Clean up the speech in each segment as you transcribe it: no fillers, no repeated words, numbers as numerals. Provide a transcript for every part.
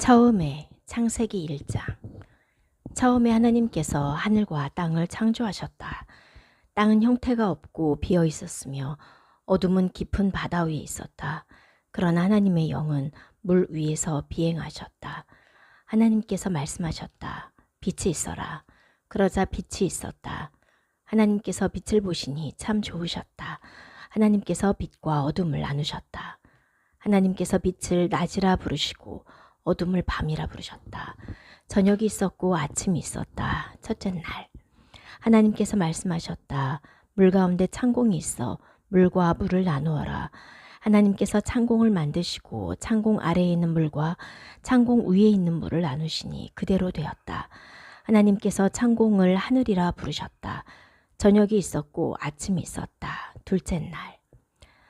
처음에 창세기 1장. 처음에 하나님께서 하늘과 땅을 창조하셨다. 땅은 형태가 없고 비어 있었으며 어둠은 깊은 바다 위에 있었다. 그러나 하나님의 영은 물 위에서 비행하셨다. 하나님께서 말씀하셨다. 빛이 있어라. 그러자 빛이 있었다. 하나님께서 빛을 보시니 참 좋으셨다. 하나님께서 빛과 어둠을 나누셨다. 하나님께서 빛을 낮이라 부르시고 어둠을 밤이라 부르셨다. 저녁이 있었고 아침이 있었다. 첫째 날. 하나님께서 말씀하셨다. 물 가운데 창공이 있어 물과 물을 나누어라. 하나님께서 창공을 만드시고 창공 아래에 있는 물과 창공 위에 있는 물을 나누시니 그대로 되었다. 하나님께서 창공을 하늘이라 부르셨다. 저녁이 있었고 아침이 있었다. 둘째 날.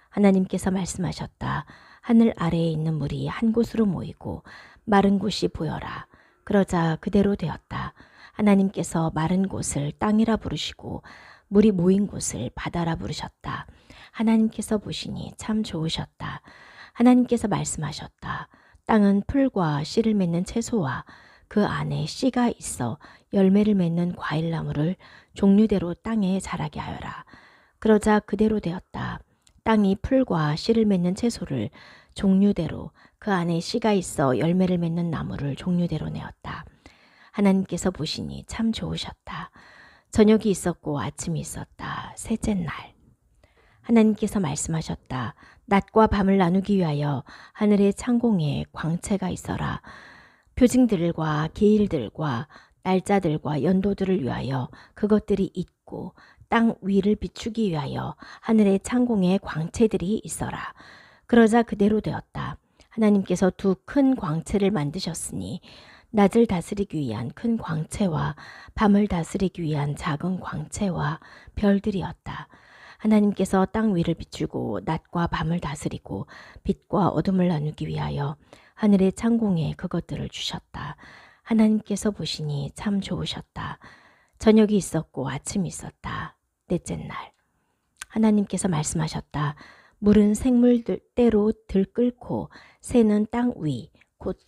하나님께서 말씀하셨다. 하늘 아래에 있는 물이 한 곳으로 모이고 마른 곳이 보여라. 그러자 그대로 되었다. 하나님께서 마른 곳을 땅이라 부르시고 물이 모인 곳을 바다라 부르셨다. 하나님께서 보시니 참 좋으셨다. 하나님께서 말씀하셨다. 땅은 풀과 씨를 맺는 채소와 그 안에 씨가 있어 열매를 맺는 과일나무를 종류대로 땅에 자라게 하여라. 그러자 그대로 되었다. 땅이 풀과 씨를 맺는 채소를 종류대로 그 안에 씨가 있어 열매를 맺는 나무를 종류대로 내었다. 하나님께서 보시니 참 좋으셨다. 저녁이 있었고 아침이 있었다. 셋째 날. 하나님께서 말씀하셨다. 낮과 밤을 나누기 위하여 하늘의 창공에 광채가 있어라. 표징들과 기일들과 날짜들과 연도들을 위하여 그것들이 있고 땅 위를 비추기 위하여 하늘의 창공에 광채들이 있어라. 그러자 그대로 되었다. 하나님께서 두 큰 광채를 만드셨으니 낮을 다스리기 위한 큰 광채와 밤을 다스리기 위한 작은 광채와 별들이었다. 하나님께서 땅 위를 비추고 낮과 밤을 다스리고 빛과 어둠을 나누기 위하여 하늘의 창공에 그것들을 주셨다. 하나님께서 보시니 참 좋으셨다. 저녁이 있었고 아침이 있었다. 넷째 날. 하나님께서 말씀하셨다. 물은 생물대로 들끓고 새는 땅 위, 곧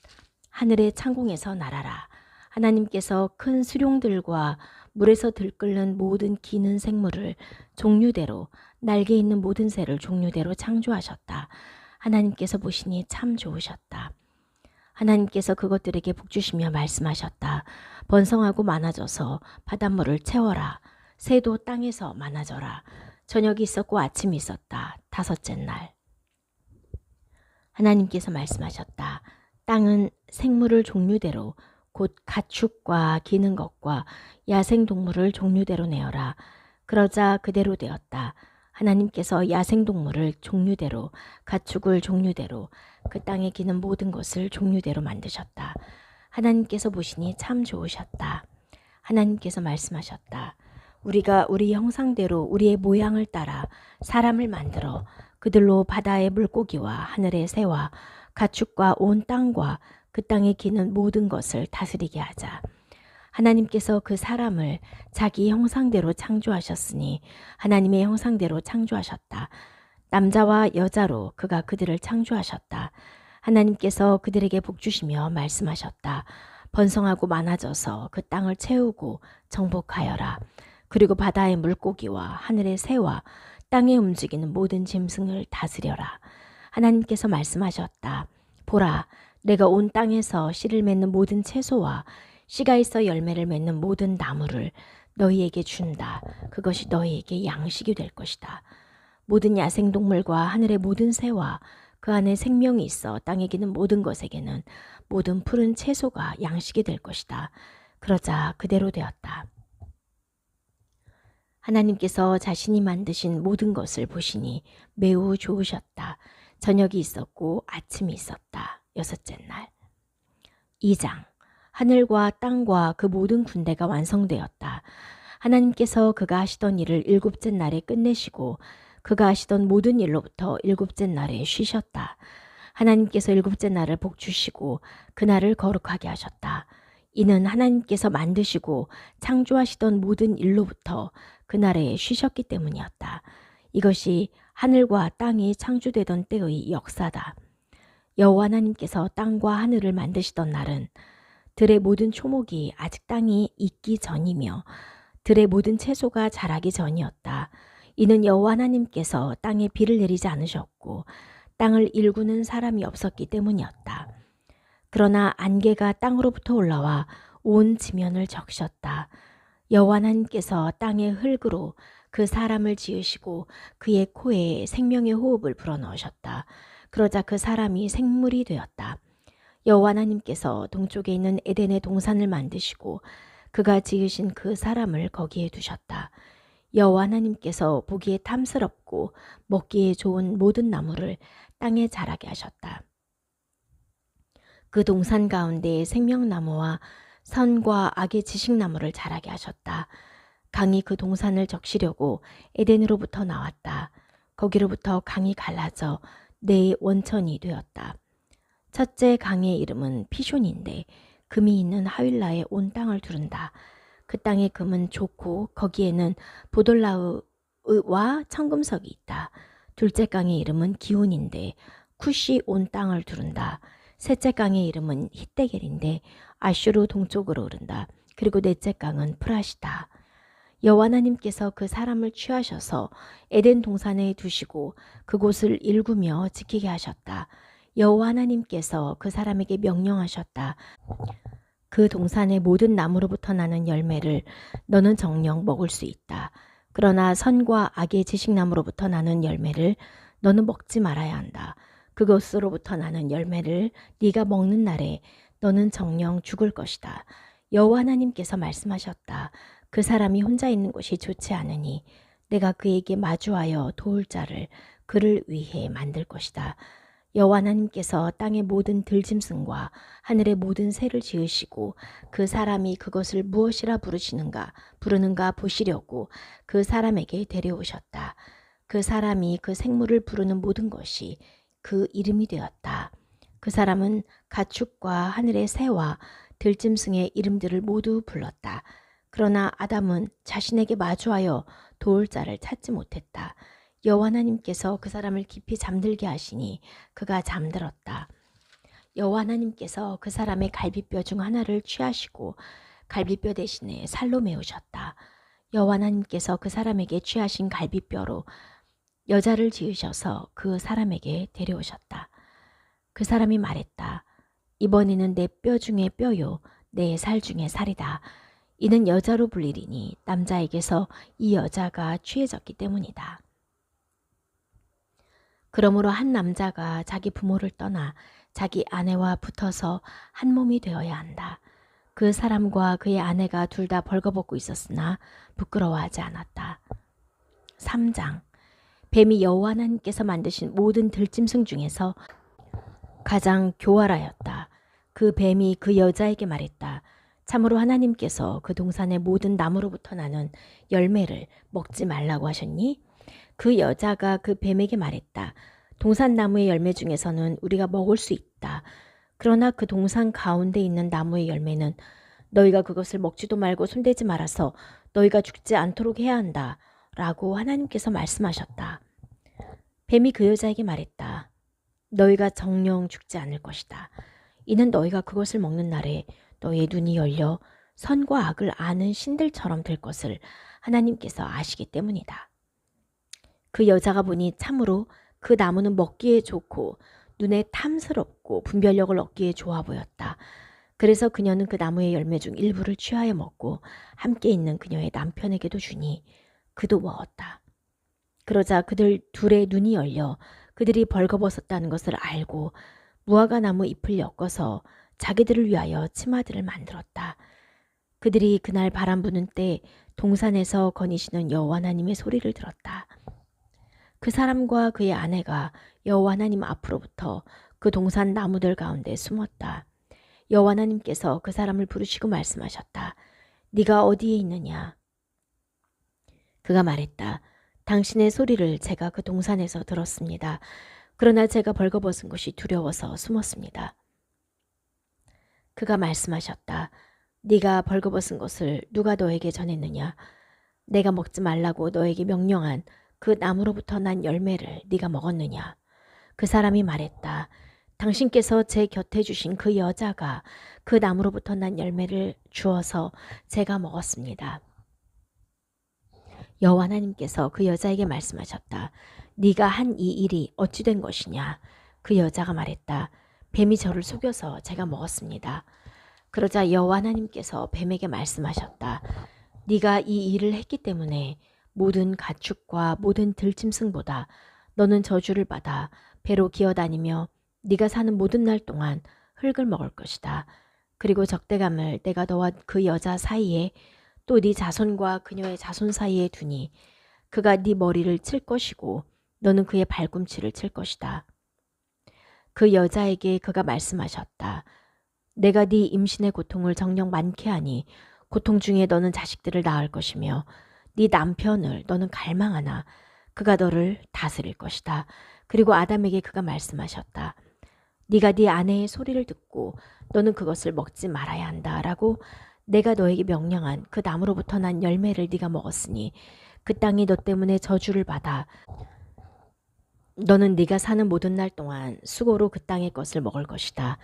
하늘의 창공에서 날아라. 하나님께서 큰 수룡들과 물에서 들끓는 모든 기는 생물을 종류대로 날개 있는 모든 새를 종류대로 창조하셨다. 하나님께서 보시니 참 좋으셨다. 하나님께서 그것들에게 복주시며 말씀하셨다. 번성하고 많아져서 바닷물을 채워라. 새도 땅에서 많아져라. 저녁이 있었고 아침이 있었다. 다섯째 날. 하나님께서 말씀하셨다. 땅은 생물을 종류대로 곧 가축과 기는 것과 야생동물을 종류대로 내어라. 그러자 그대로 되었다. 하나님께서 야생동물을 종류대로 가축을 종류대로 그 땅에 기는 모든 것을 종류대로 만드셨다. 하나님께서 보시니 참 좋으셨다. 하나님께서 말씀하셨다. 우리가 우리 형상대로 우리의 모양을 따라 사람을 만들어 그들로 바다의 물고기와 하늘의 새와 가축과 온 땅과 그 땅에 기는 모든 것을 다스리게 하자. 하나님께서 그 사람을 자기 형상대로 창조하셨으니 하나님의 형상대로 창조하셨다. 남자와 여자로 그가 그들을 창조하셨다. 하나님께서 그들에게 복주시며 말씀하셨다. 번성하고 많아져서 그 땅을 채우고 정복하여라. 그리고 바다의 물고기와 하늘의 새와 땅에 움직이는 모든 짐승을 다스려라. 하나님께서 말씀하셨다. 보라, 내가 온 땅에서 씨를 맺는 모든 채소와 씨가 있어 열매를 맺는 모든 나무를 너희에게 준다. 그것이 너희에게 양식이 될 것이다. 모든 야생동물과 하늘의 모든 새와 그 안에 생명이 있어 땅에 기는 모든 것에게는 모든 푸른 채소가 양식이 될 것이다. 그러자 그대로 되었다. 하나님께서 자신이 만드신 모든 것을 보시니 매우 좋으셨다. 저녁이 있었고 아침이 있었다. 여섯째 날. 2장. 하늘과 땅과 그 모든 군대가 완성되었다. 하나님께서 그가 하시던 일을 일곱째 날에 끝내시고 그가 하시던 모든 일로부터 일곱째 날에 쉬셨다. 하나님께서 일곱째 날을 복주시고 그날을 거룩하게 하셨다. 이는 하나님께서 만드시고 창조하시던 모든 일로부터 그날에 쉬셨기 때문이었다. 이것이 하늘과 땅이 창조되던 때의 역사다. 여호와 하나님께서 땅과 하늘을 만드시던 날은 들의 모든 초목이 아직 땅이 익기 전이며 들의 모든 채소가 자라기 전이었다. 이는 여호와 하나님께서 땅에 비를 내리지 않으셨고 땅을 일구는 사람이 없었기 때문이었다. 그러나 안개가 땅으로부터 올라와 온 지면을 적셨다. 여호와 하나님께서 땅의 흙으로 그 사람을 지으시고 그의 코에 생명의 호흡을 불어넣으셨다. 그러자 그 사람이 생물이 되었다. 여호와 하나님께서 동쪽에 있는 에덴의 동산을 만드시고 그가 지으신 그 사람을 거기에 두셨다. 여호와 하나님께서 보기에 탐스럽고 먹기에 좋은 모든 나무를 땅에 자라게 하셨다. 그 동산 가운데 생명나무와 선과 악의 지식나무를 자라게 하셨다. 강이 그 동산을 적시려고 에덴으로부터 나왔다. 거기로부터 강이 갈라져 네 원천이 되었다. 첫째 강의 이름은 피숑인데 금이 있는 하윌라에 온 땅을 두른다. 그 땅의 금은 좋고 거기에는 보돌라우와 청금석이 있다. 둘째 강의 이름은 기온인데 쿠시 온 땅을 두른다. 셋째 강의 이름은 히데겔인데 아슈르 동쪽으로 흐른다. 그리고 넷째 강은 프라시다. 여호와 하나님께서 그 사람을 취하셔서 에덴 동산에 두시고 그곳을 일구며 지키게 하셨다. 여호와 하나님께서 그 사람에게 명령하셨다. 그 동산의 모든 나무로부터 나는 열매를 너는 정녕 먹을 수 있다. 그러나 선과 악의 지식나무로부터 나는 열매를 너는 먹지 말아야 한다. 그것으로부터 나는 열매를 네가 먹는 날에 너는 정녕 죽을 것이다. 여호와 하나님께서 말씀하셨다. 그 사람이 혼자 있는 곳이 좋지 않으니 내가 그에게 마주하여 도울 자를 그를 위해 만들 것이다. 여호와 하나님께서 땅의 모든 들짐승과 하늘의 모든 새를 지으시고 그 사람이 그것을 무엇이라 부르는가 보시려고 그 사람에게 데려오셨다. 그 사람이 그 생물을 부르는 모든 것이 그 이름이 되었다. 그 사람은 가축과 하늘의 새와 들짐승의 이름들을 모두 불렀다. 그러나 아담은 자신에게 마주하여 도울 자를 찾지 못했다. 여호와 하나님께서 그 사람을 깊이 잠들게 하시니 그가 잠들었다. 여호와 하나님께서 그 사람의 갈비뼈 중 하나를 취하시고 갈비뼈 대신에 살로 메우셨다. 여호와 하나님께서 그 사람에게 취하신 갈비뼈로 여자를 지으셔서 그 사람에게 데려오셨다. 그 사람이 말했다. 이번에는 내 뼈 중에 뼈요 내 살 중에 살이다. 이는 여자로 불리리니 남자에게서 이 여자가 취해졌기 때문이다. 그러므로 한 남자가 자기 부모를 떠나 자기 아내와 붙어서 한 몸이 되어야 한다. 그 사람과 그의 아내가 둘 다 벌거벗고 있었으나 부끄러워하지 않았다. 3장. 뱀이 여호와 하나님께서 만드신 모든 들짐승 중에서 가장 교활하였다. 그 뱀이 그 여자에게 말했다. 참으로 하나님께서 그 동산의 모든 나무로부터 나는 열매를 먹지 말라고 하셨니? 그 여자가 그 뱀에게 말했다. 동산 나무의 열매 중에서는 우리가 먹을 수 있다. 그러나 그 동산 가운데 있는 나무의 열매는 너희가 그것을 먹지도 말고 손대지 말아서 너희가 죽지 않도록 해야 한다. 라고 하나님께서 말씀하셨다. 뱀이 그 여자에게 말했다. 너희가 정녕 죽지 않을 것이다. 이는 너희가 그것을 먹는 날에 너희의 눈이 열려 선과 악을 아는 신들처럼 될 것을 하나님께서 아시기 때문이다. 그 여자가 보니 참으로 그 나무는 먹기에 좋고 눈에 탐스럽고 분별력을 얻기에 좋아 보였다. 그래서 그녀는 그 나무의 열매 중 일부를 취하여 먹고 함께 있는 그녀의 남편에게도 주니 그도 먹었다. 그러자 그들 둘의 눈이 열려 그들이 벌거벗었다는 것을 알고 무화과 나무 잎을 엮어서 자기들을 위하여 치마들을 만들었다. 그들이 그날 바람 부는 때 동산에서 거니시는 여호와 하나님의 소리를 들었다. 그 사람과 그의 아내가 여호와 하나님 앞으로부터 그 동산 나무들 가운데 숨었다. 여호와 하나님께서 그 사람을 부르시고 말씀하셨다. 네가 어디에 있느냐? 그가 말했다. 당신의 소리를 제가 그 동산에서 들었습니다. 그러나 제가 벌거벗은 것이 두려워서 숨었습니다. 그가 말씀하셨다. 네가 벌거벗은 것을 누가 너에게 전했느냐? 내가 먹지 말라고 너에게 명령한 그 나무로부터 난 열매를 네가 먹었느냐? 그 사람이 말했다. 당신께서 제 곁에 주신 그 여자가 그 나무로부터 난 열매를 주어서 제가 먹었습니다. 여호와 하나님께서 그 여자에게 말씀하셨다. 네가 한 이 일이 어찌 된 것이냐? 그 여자가 말했다. 뱀이 저를 속여서 제가 먹었습니다. 그러자 여호와 하나님께서 뱀에게 말씀하셨다. 네가 이 일을 했기 때문에 모든 가축과 모든 들짐승보다 너는 저주를 받아 배로 기어다니며 네가 사는 모든 날 동안 흙을 먹을 것이다. 그리고 적대감을 내가 너와 그 여자 사이에 또 네 자손과 그녀의 자손 사이에 두니 그가 네 머리를 칠 것이고 너는 그의 발꿈치를 칠 것이다. 그 여자에게 그가 말씀하셨다. 내가 네 임신의 고통을 정녕 많게 하니 고통 중에 너는 자식들을 낳을 것이며 네 남편을 너는 갈망하나 그가 너를 다스릴 것이다. 그리고 아담에게 그가 말씀하셨다. 네가 네 아내의 소리를 듣고 너는 그것을 먹지 말아야 한다라고 내가 너에게 명령한 그 나무로부터 난 열매를 네가 먹었으니 그 땅이 너 때문에 저주를 받아 너는 네가 사는 모든 날 동안 수고로 그 땅의 것을 먹을 것이다.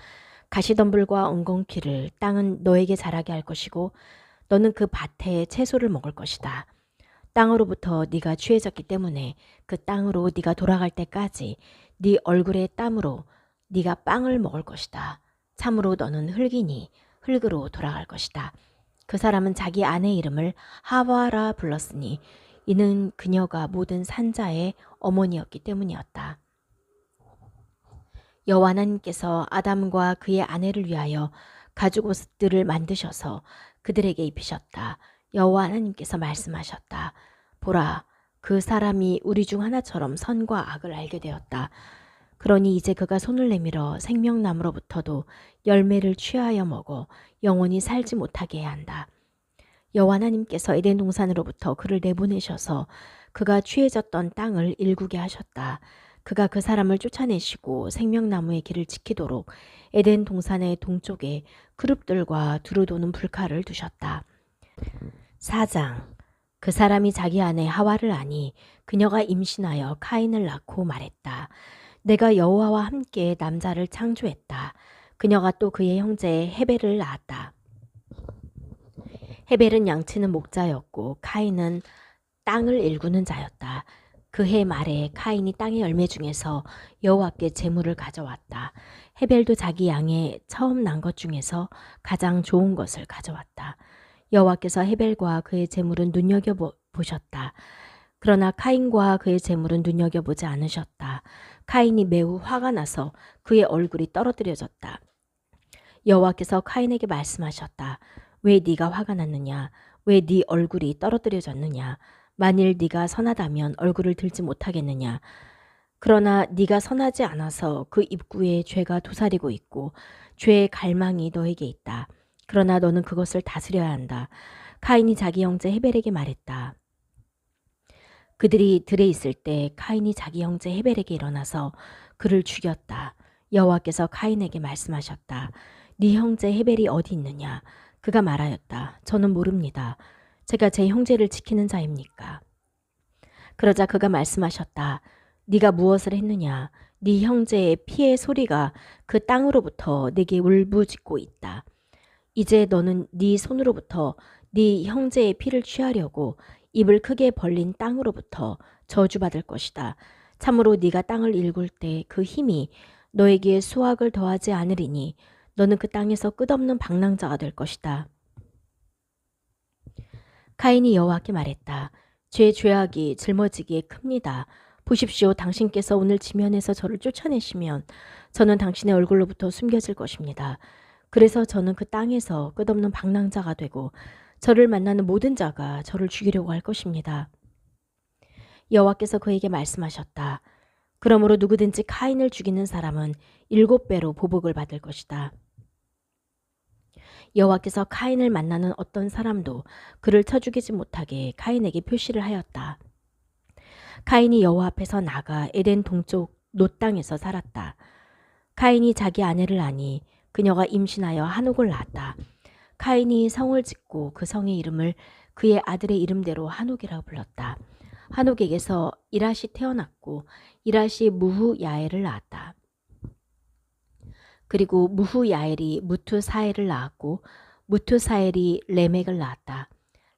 가시덤불과 엉겅퀴를 땅은 너에게 자라게 할 것이고 너는 그 밭의 채소를 먹을 것이다. 땅으로부터 네가 취해졌기 때문에 그 땅으로 네가 돌아갈 때까지 네 얼굴의 땀으로 네가 빵을 먹을 것이다. 참으로 너는 흙이니 흙으로 돌아갈 것이다. 그 사람은 자기 아내 이름을 하와라 불렀으니 이는 그녀가 모든 산자의 어머니였기 때문이었다. 여호와 하나님께서 아담과 그의 아내를 위하여 가죽 옷들을 만드셔서 그들에게 입히셨다. 여호와 하나님께서 말씀하셨다. 보라, 그 사람이 우리 중 하나처럼 선과 악을 알게 되었다. 그러니 이제 그가 손을 내밀어 생명나무로부터도 열매를 취하여 먹어 영원히 살지 못하게 해야 한다. 여호와 하나님께서 에덴 동산으로부터 그를 내보내셔서 그가 취해졌던 땅을 일구게 하셨다. 그가 그 사람을 쫓아내시고 생명나무의 길을 지키도록 에덴 동산의 동쪽에 그룹들과 두루 도는 불칼을 두셨다. 4장. 그 사람이 자기 아내 하와를 아니 그녀가 임신하여 카인을 낳고 말했다. 내가 여호와와 함께 남자를 창조했다. 그녀가 또 그의 형제 헤벨을 낳았다. 헤벨은 양치는 목자였고 카인은 땅을 일구는 자였다. 그 해 말에 카인이 땅의 열매 중에서 여호와께 제물을 가져왔다. 헤벨도 자기 양의 처음 난 것 중에서 가장 좋은 것을 가져왔다. 여호와께서 헤벨과 그의 제물은 눈여겨보셨다. 그러나 카인과 그의 제물은 눈여겨보지 않으셨다. 카인이 매우 화가 나서 그의 얼굴이 떨어뜨려졌다. 여호와께서 카인에게 말씀하셨다. 왜 네가 화가 났느냐? 왜 네 얼굴이 떨어뜨려졌느냐? 만일 네가 선하다면 얼굴을 들지 못하겠느냐? 그러나 네가 선하지 않아서 그 입구에 죄가 도사리고 있고 죄의 갈망이 너에게 있다. 그러나 너는 그것을 다스려야 한다. 카인이 자기 형제 헤벨에게 말했다. 그들이 들에 있을 때 카인이 자기 형제 헤벨에게 일어나서 그를 죽였다. 여호와께서 카인에게 말씀하셨다. 네 형제 헤벨이 어디 있느냐? 그가 말하였다. 저는 모릅니다. 제가 제 형제를 지키는 자입니까? 그러자 그가 말씀하셨다. 네가 무엇을 했느냐? 네 형제의 피의 소리가 그 땅으로부터 내게 울부짖고 있다. 이제 너는 네 손으로부터 네 형제의 피를 취하려고 입을 크게 벌린 땅으로부터 저주받을 것이다. 참으로 네가 땅을 일굴 때 그 힘이 너에게 수확을 더하지 않으리니 너는 그 땅에서 끝없는 방랑자가 될 것이다. 카인이 여호와께 말했다. 제 죄악이 짊어지기에 큽니다. 보십시오. 당신께서 오늘 지면에서 저를 쫓아내시면 저는 당신의 얼굴로부터 숨겨질 것입니다. 그래서 저는 그 땅에서 끝없는 방랑자가 되고 저를 만나는 모든 자가 저를 죽이려고 할 것입니다. 여호와께서 그에게 말씀하셨다. 그러므로 누구든지 카인을 죽이는 사람은 7배로 보복을 받을 것이다. 여호와께서 카인을 만나는 어떤 사람도 그를 쳐 죽이지 못하게 카인에게 표시를 하였다. 카인이 여호와 앞에서 나가 에덴 동쪽 놋 땅에서 살았다. 카인이 자기 아내를 아니 그녀가 임신하여 한옥을 낳았다. 카인이 성을 짓고 그 성의 이름을 그의 아들의 이름대로 한옥이라고 불렀다. 한옥에게서 이랏이 태어났고 이랏이 무후 야엘을 낳았다. 그리고 무후야엘이 무투사엘을 낳았고 무투사엘이 레멕을 낳았다.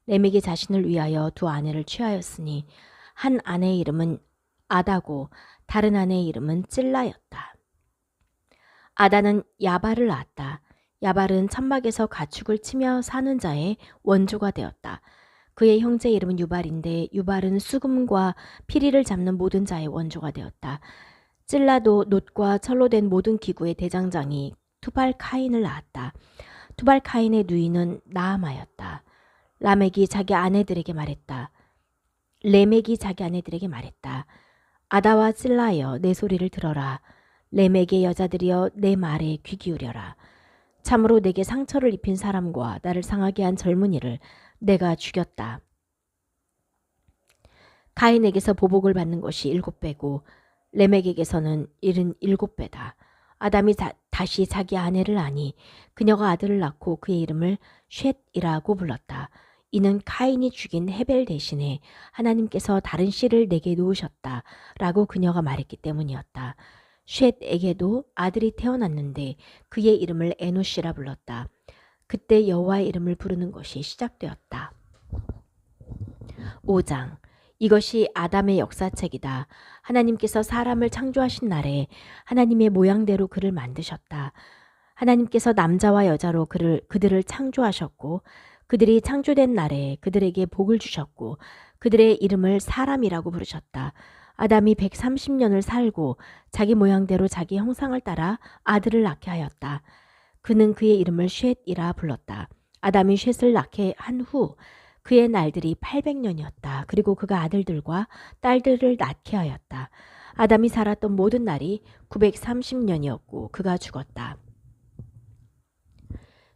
레멕이 자신을 위하여 두 아내를 취하였으니 한 아내의 이름은 아다고 다른 아내의 이름은 찔라였다. 아다는 야발을 낳았다. 야발은 천막에서 가축을 치며 사는 자의 원조가 되었다. 그의 형제 이름은 유발인데 유발은 수금과 피리를 잡는 모든 자의 원조가 되었다. 찔라도 놋과 철로 된 모든 기구의 대장장이 투발 카인을 낳았다. 투발 카인의 누이는 나아마였다. 라멕이 자기 아내들에게 말했다. 레멕이 자기 아내들에게 말했다. 아다와 찔라여 내 소리를 들어라. 레멕의 여자들이여 내 말에 귀 기울여라. 참으로 내게 상처를 입힌 사람과 나를 상하게 한 젊은이를 내가 죽였다. 가인에게서 보복을 받는 것이 7배고 레멕에게서는 77배다. 아담이 다시 자기 아내를 아니 그녀가 아들을 낳고 그의 이름을 쉿이라고 불렀다. 이는 카인이 죽인 헤벨 대신에 하나님께서 다른 씨를 내게 놓으셨다 라고 그녀가 말했기 때문이었다. 쉿에게도 아들이 태어났는데 그의 이름을 에노시라 불렀다. 그때 여호와의 이름을 부르는 것이 시작되었다. 5장. 이것이 아담의 역사책이다. 하나님께서 사람을 창조하신 날에 하나님의 모양대로 그를 만드셨다. 하나님께서 남자와 여자로 그들을 창조하셨고 그들이 창조된 날에 그들에게 복을 주셨고 그들의 이름을 사람이라고 부르셨다. 아담이 130년을 살고 자기 모양대로 자기 형상을 따라 아들을 낳게 하였다. 그는 그의 이름을 쉿이라 불렀다. 아담이 쉿을 낳게 한 후 그의 날들이 800년이었다. 그리고 그가 아들들과 딸들을 낳게 하였다. 아담이 살았던 모든 날이 930년이었고 그가 죽었다.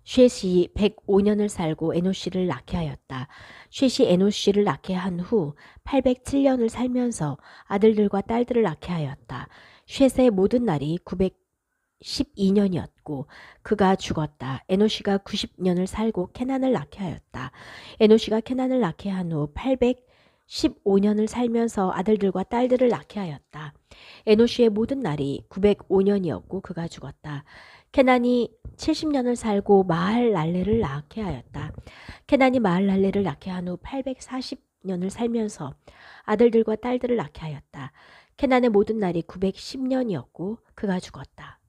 쉿이 105년을 살고 에노시를 낳게 하였다. 쉿이 에노시를 낳게 한 후 807년을 살면서 아들들과 딸들을 낳게 하였다. 쉿의 모든 날이 912년이었고 그가 죽었다. 에노시가 90년을 살고 케난을 낳게 하였다. 에노시가 케난을 낳게 한 후 815년을 살면서 아들들과 딸들을 낳게 하였다. 에노시의 모든 날이 905년이었고 그가 죽었다. 케난이 70년을 살고 마할랄레를 낳게 하였다. 케난이 마할랄레를 낳게 한 후 840년을 살면서 아들들과 딸들을 낳게 하였다. 케난의 모든 날이 910년이었고 그가 죽었다.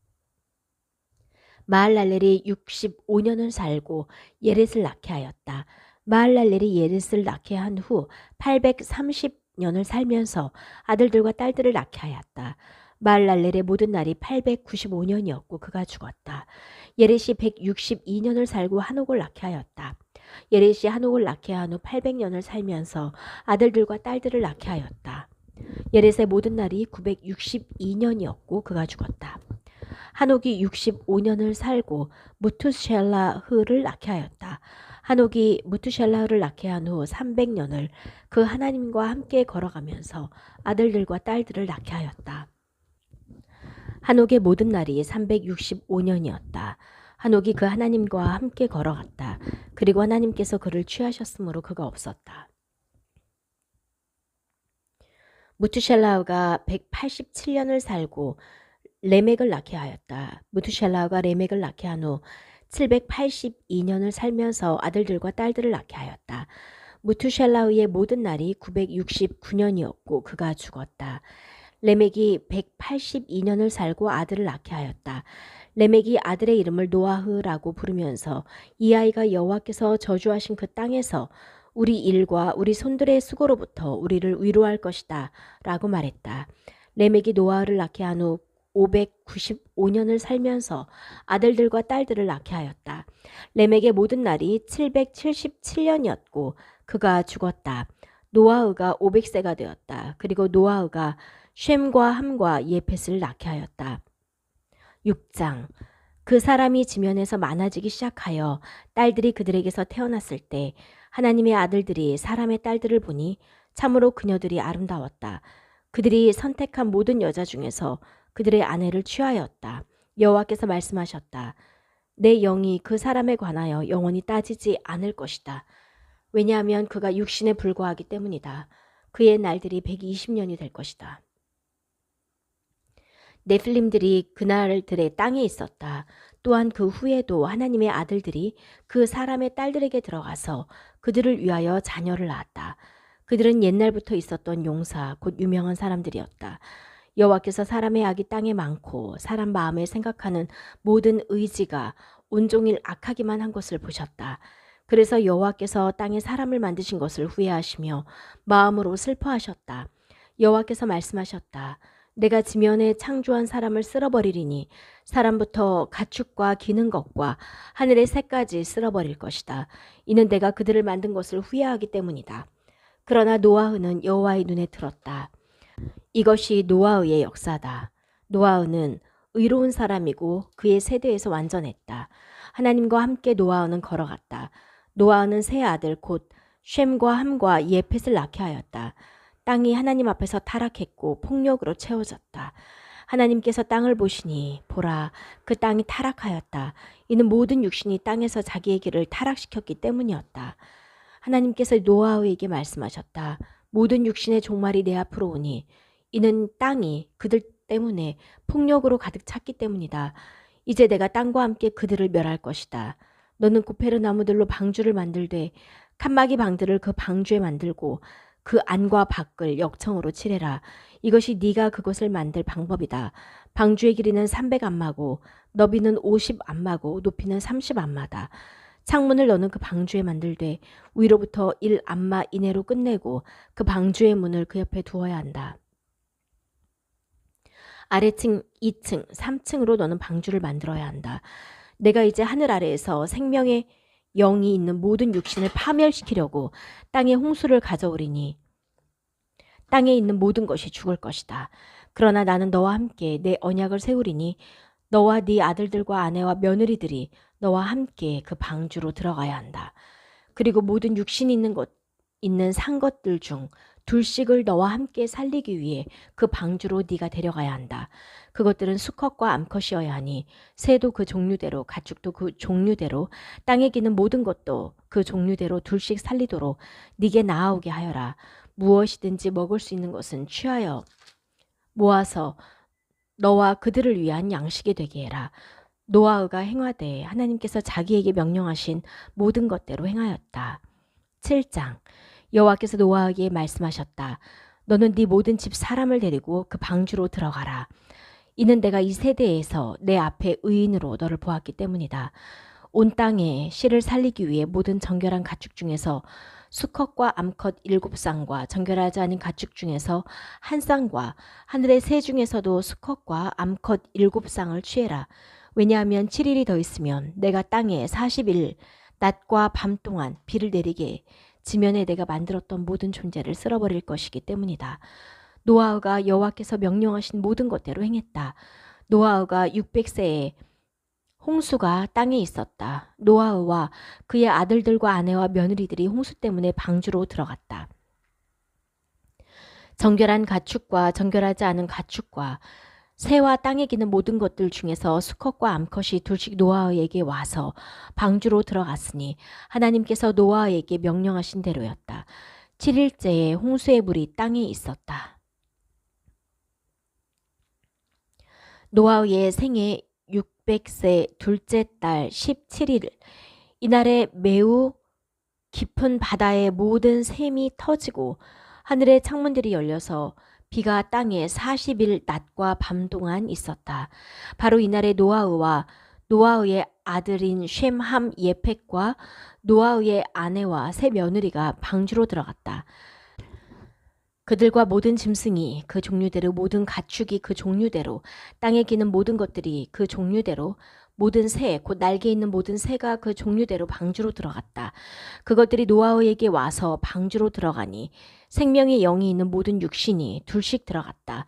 마할랄렐이 65년을 살고 예렛을 낳게 하였다. 마할랄렐이 예렛을 낳게 한 후 830년을 살면서 아들들과 딸들을 낳게 하였다. 마할랄렐의 모든 날이 895년이었고 그가 죽었다. 예렛이 162년을 살고 한옥을 낳게 하였다. 예렛이 한옥을 낳게 한 후 800년을 살면서 아들들과 딸들을 낳게 하였다. 예렛의 모든 날이 962년이었고 그가 죽었다. 한옥이 65년을 살고 무투셀라흐를 낳게 하였다. 한옥이 무투셀라흐를 낳게 한 후 300년을 그 하나님과 함께 걸어가면서 아들들과 딸들을 낳게 하였다. 한옥의 모든 날이 365년이었다. 한옥이 그 하나님과 함께 걸어갔다. 그리고 하나님께서 그를 취하셨으므로 그가 없었다. 무투셀라흐가 187년을 살고 레멕을 낳게 하였다. 무투셀라흐가 레멕을 낳게 한 후 782년을 살면서 아들들과 딸들을 낳게 하였다. 무투셀라흐의 모든 날이 969년이었고 그가 죽었다. 레멕이 182년을 살고 아들을 낳게 하였다. 레멕이 아들의 이름을 노아흐라고 부르면서 이 아이가 여호와께서 저주하신 그 땅에서 우리 일과 우리 손들의 수고로부터 우리를 위로할 것이다 라고 말했다. 레멕이 노아흐를 낳게 한 후 595년을 살면서 아들들과 딸들을 낳게 하였다. 레멕의 모든 날이 777년이었고 그가 죽었다. 노아흐가 500세가 되었다. 그리고 노아흐가 쉔과 함과 예펫을 낳게 하였다. 6장. 그 사람이 지면에서 많아지기 시작하여 딸들이 그들에게서 태어났을 때 하나님의 아들들이 사람의 딸들을 보니 참으로 그녀들이 아름다웠다. 그들이 선택한 모든 여자 중에서 그들의 아내를 취하였다. 여호와께서 말씀하셨다. 내 영이 그 사람에 관하여 영원히 따지지 않을 것이다. 왜냐하면 그가 육신에 불과하기 때문이다. 그의 날들이 120년이 될 것이다. 네필림들이 그날들의 땅에 있었다. 또한 그 후에도 하나님의 아들들이 그 사람의 딸들에게 들어가서 그들을 위하여 자녀를 낳았다. 그들은 옛날부터 있었던 용사, 곧 유명한 사람들이었다. 여호와께서 사람의 악이 땅에 많고 사람 마음에 생각하는 모든 의지가 온종일 악하기만 한 것을 보셨다. 그래서 여호와께서 땅에 사람을 만드신 것을 후회하시며 마음으로 슬퍼하셨다. 여호와께서 말씀하셨다. 내가 지면에 창조한 사람을 쓸어버리리니 사람부터 가축과 기는 것과 하늘의 새까지 쓸어버릴 것이다. 이는 내가 그들을 만든 것을 후회하기 때문이다. 그러나 노아흐는 여호와의 눈에 들었다. 이것이 노아흐의 역사다. 노아흐는 의로운 사람이고 그의 세대에서 완전했다. 하나님과 함께 노아흐는 걸어갔다. 노아흐는 세 아들 곧 쉔과 함과 예펫을 낳게 하였다. 땅이 하나님 앞에서 타락했고 폭력으로 채워졌다. 하나님께서 땅을 보시니 보라 그 땅이 타락하였다. 이는 모든 육신이 땅에서 자기의 길을 타락시켰기 때문이었다. 하나님께서 노아흐에게 말씀하셨다. 모든 육신의 종말이 내 앞으로 오니 이는 땅이 그들 때문에 폭력으로 가득 찼기 때문이다. 이제 내가 땅과 함께 그들을 멸할 것이다. 너는 고페르 나무들로 방주를 만들되 칸막이 방들을 그 방주에 만들고 그 안과 밖을 역청으로 칠해라. 이것이 네가 그것을 만들 방법이다. 방주의 길이는 300안마고 너비는 50안마고 높이는 30안마다. 창문을 너는 그 방주에 만들되 위로부터 1안마 이내로 끝내고 그 방주의 문을 그 옆에 두어야 한다. 아래층 2층, 3층으로 너는 방주를 만들어야 한다. 내가 이제 하늘 아래에서 생명의 영이 있는 모든 육신을 파멸시키려고 땅에 홍수를 가져오리니 땅에 있는 모든 것이 죽을 것이다. 그러나 나는 너와 함께 내 언약을 세우리니 너와 네 아들들과 아내와 며느리들이 너와 함께 그 방주로 들어가야 한다. 그리고 모든 육신 있는 산 것들 중 둘씩을 너와 함께 살리기 위해 그 방주로 네가 데려가야 한다. 그것들은 수컷과 암컷이어야 하니 새도 그 종류대로 가축도 그 종류대로 땅에 기는 모든 것도 그 종류대로 둘씩 살리도록 네게 나아오게 하여라. 무엇이든지 먹을 수 있는 것은 취하여 모아서 너와 그들을 위한 양식이 되게 해라. 노아흐가 행하되 하나님께서 자기에게 명령하신 모든 것대로 행하였다. 7장 여호와께서 노아에게 말씀하셨다. 너는 네 모든 집 사람을 데리고 그 방주로 들어가라. 이는 내가 이 세대에서 내 앞에 의인으로 너를 보았기 때문이다. 온 땅에 씨를 살리기 위해 모든 정결한 가축 중에서 수컷과 암컷 7쌍과 정결하지 않은 가축 중에서 한 쌍과 하늘의 새 중에서도 수컷과 암컷 7쌍을 취해라. 왜냐하면 7일이 더 있으면 내가 땅에 40일 낮과 밤 동안 비를 내리게 지면에 내가 만들었던 모든 존재를 쓸어버릴 것이기 때문이다. 노아흐가 여호와께서 명령하신 모든 것대로 행했다. 노아흐가 600세에 홍수가 땅에 있었다. 노아흐와 그의 아들들과 아내와 며느리들이 홍수 때문에 방주로 들어갔다. 정결한 가축과 정결하지 않은 가축과 새와 땅에 기는 모든 것들 중에서 수컷과 암컷이 둘씩 노아흐에게 와서 방주로 들어갔으니 하나님께서 노아흐에게 명령하신 대로였다. 7일째에 홍수의 물이 땅에 있었다. 노아흐의 생애 600세 둘째 달 17일 이날에 매우 깊은 바다의 모든 샘이 터지고 하늘의 창문들이 열려서 비가 땅에 40일 낮과 밤 동안 있었다. 바로 이날에 노아흐와 노아흐의 아들인 쉔, 함, 예펫과 노아흐의 아내와 세 며느리가 방주로 들어갔다. 그들과 모든 짐승이 그 종류대로 모든 가축이 그 종류대로 땅에 기는 모든 것들이 그 종류대로 모든 새 곧 날개 있는 모든 새가 그 종류대로 방주로 들어갔다. 그것들이 노아흐에게 와서 방주로 들어가니 생명의 영이 있는 모든 육신이 둘씩 들어갔다.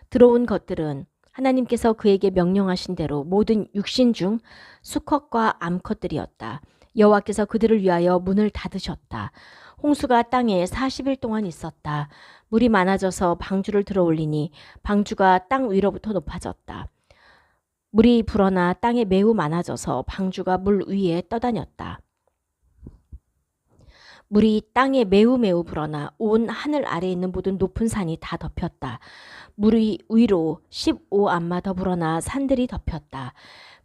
들어온 것들은 하나님께서 그에게 명령하신 대로 모든 육신 중 수컷과 암컷들이었다. 여호와께서 그들을 위하여 문을 닫으셨다. 홍수가 땅에 40일 동안 있었다. 물이 많아져서 방주를 들어올리니 방주가 땅 위로부터 높아졌다. 물이 불어나 땅에 매우 많아져서 방주가 물 위에 떠다녔다. 물이 땅에 매우 매우 불어나 온 하늘 아래에 있는 모든 높은 산이 다 덮였다. 물이 위로 15안마 더 불어나 산들이 덮였다.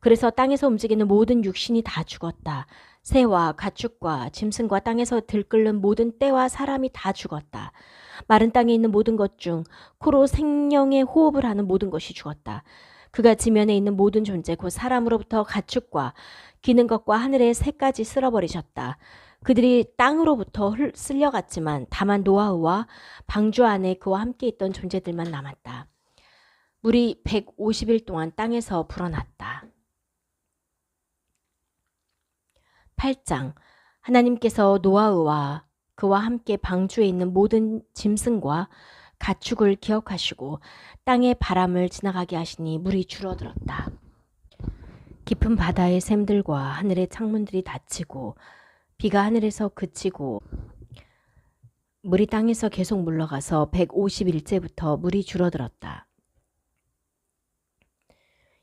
그래서 땅에서 움직이는 모든 육신이 다 죽었다. 새와 가축과 짐승과 땅에서 들끓는 모든 떼와 사람이 다 죽었다. 마른 땅에 있는 모든 것 중 코로 생명의 호흡을 하는 모든 것이 죽었다. 그가 지면에 있는 모든 존재 곧 사람으로부터 가축과 기는 것과 하늘의 새까지 쓸어버리셨다. 그들이 땅으로부터 쓸려갔지만 다만 노아흐와 방주 안에 그와 함께 있던 존재들만 남았다. 물이 150일 동안 땅에서 불어났다. 8장 하나님께서 노아흐와 그와 함께 방주에 있는 모든 짐승과 가축을 기억하시고 땅의 바람을 지나가게 하시니 물이 줄어들었다. 깊은 바다의 샘들과 하늘의 창문들이 닫히고 비가 하늘에서 그치고 물이 땅에서 계속 물러가서 150일째부터 물이 줄어들었다.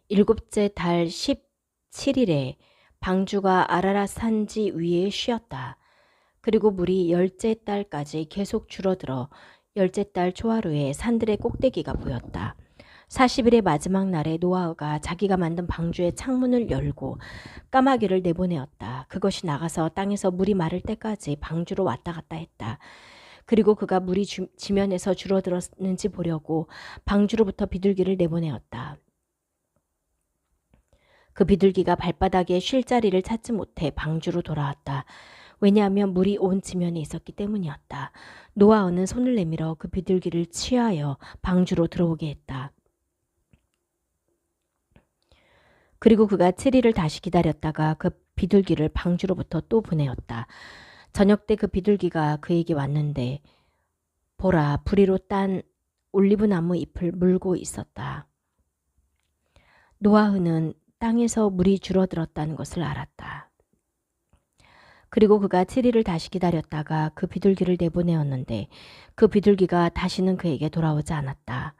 일곱째 달 17일에 방주가 아라랏 산지 위에 쉬었다. 그리고 물이 10째 달까지 계속 줄어들어 10째 달 초하루에 산들의 꼭대기가 보였다. 40일의 마지막 날에 노아흐가 자기가 만든 방주의 창문을 열고 까마귀를 내보내었다. 그것이 나가서 땅에서 물이 마를 때까지 방주로 왔다 갔다 했다. 그리고 그가 물이 지면에서 줄어들었는지 보려고 방주로부터 비둘기를 내보내었다. 그 비둘기가 발바닥에 쉴 자리를 찾지 못해 방주로 돌아왔다. 왜냐하면 물이 온 지면에 있었기 때문이었다. 노아흐는 손을 내밀어 그 비둘기를 취하여 방주로 들어오게 했다. 그리고 그가 7일을 다시 기다렸다가 그 비둘기를 방주로부터 또 보내었다. 저녁 때 그 비둘기가 그에게 왔는데 보라, 부리로 딴 올리브나무 잎을 물고 있었다. 노아흐는 땅에서 물이 줄어들었다는 것을 알았다. 그리고 그가 7일을 다시 기다렸다가 그 비둘기를 내보내었는데 그 비둘기가 다시는 그에게 돌아오지 않았다.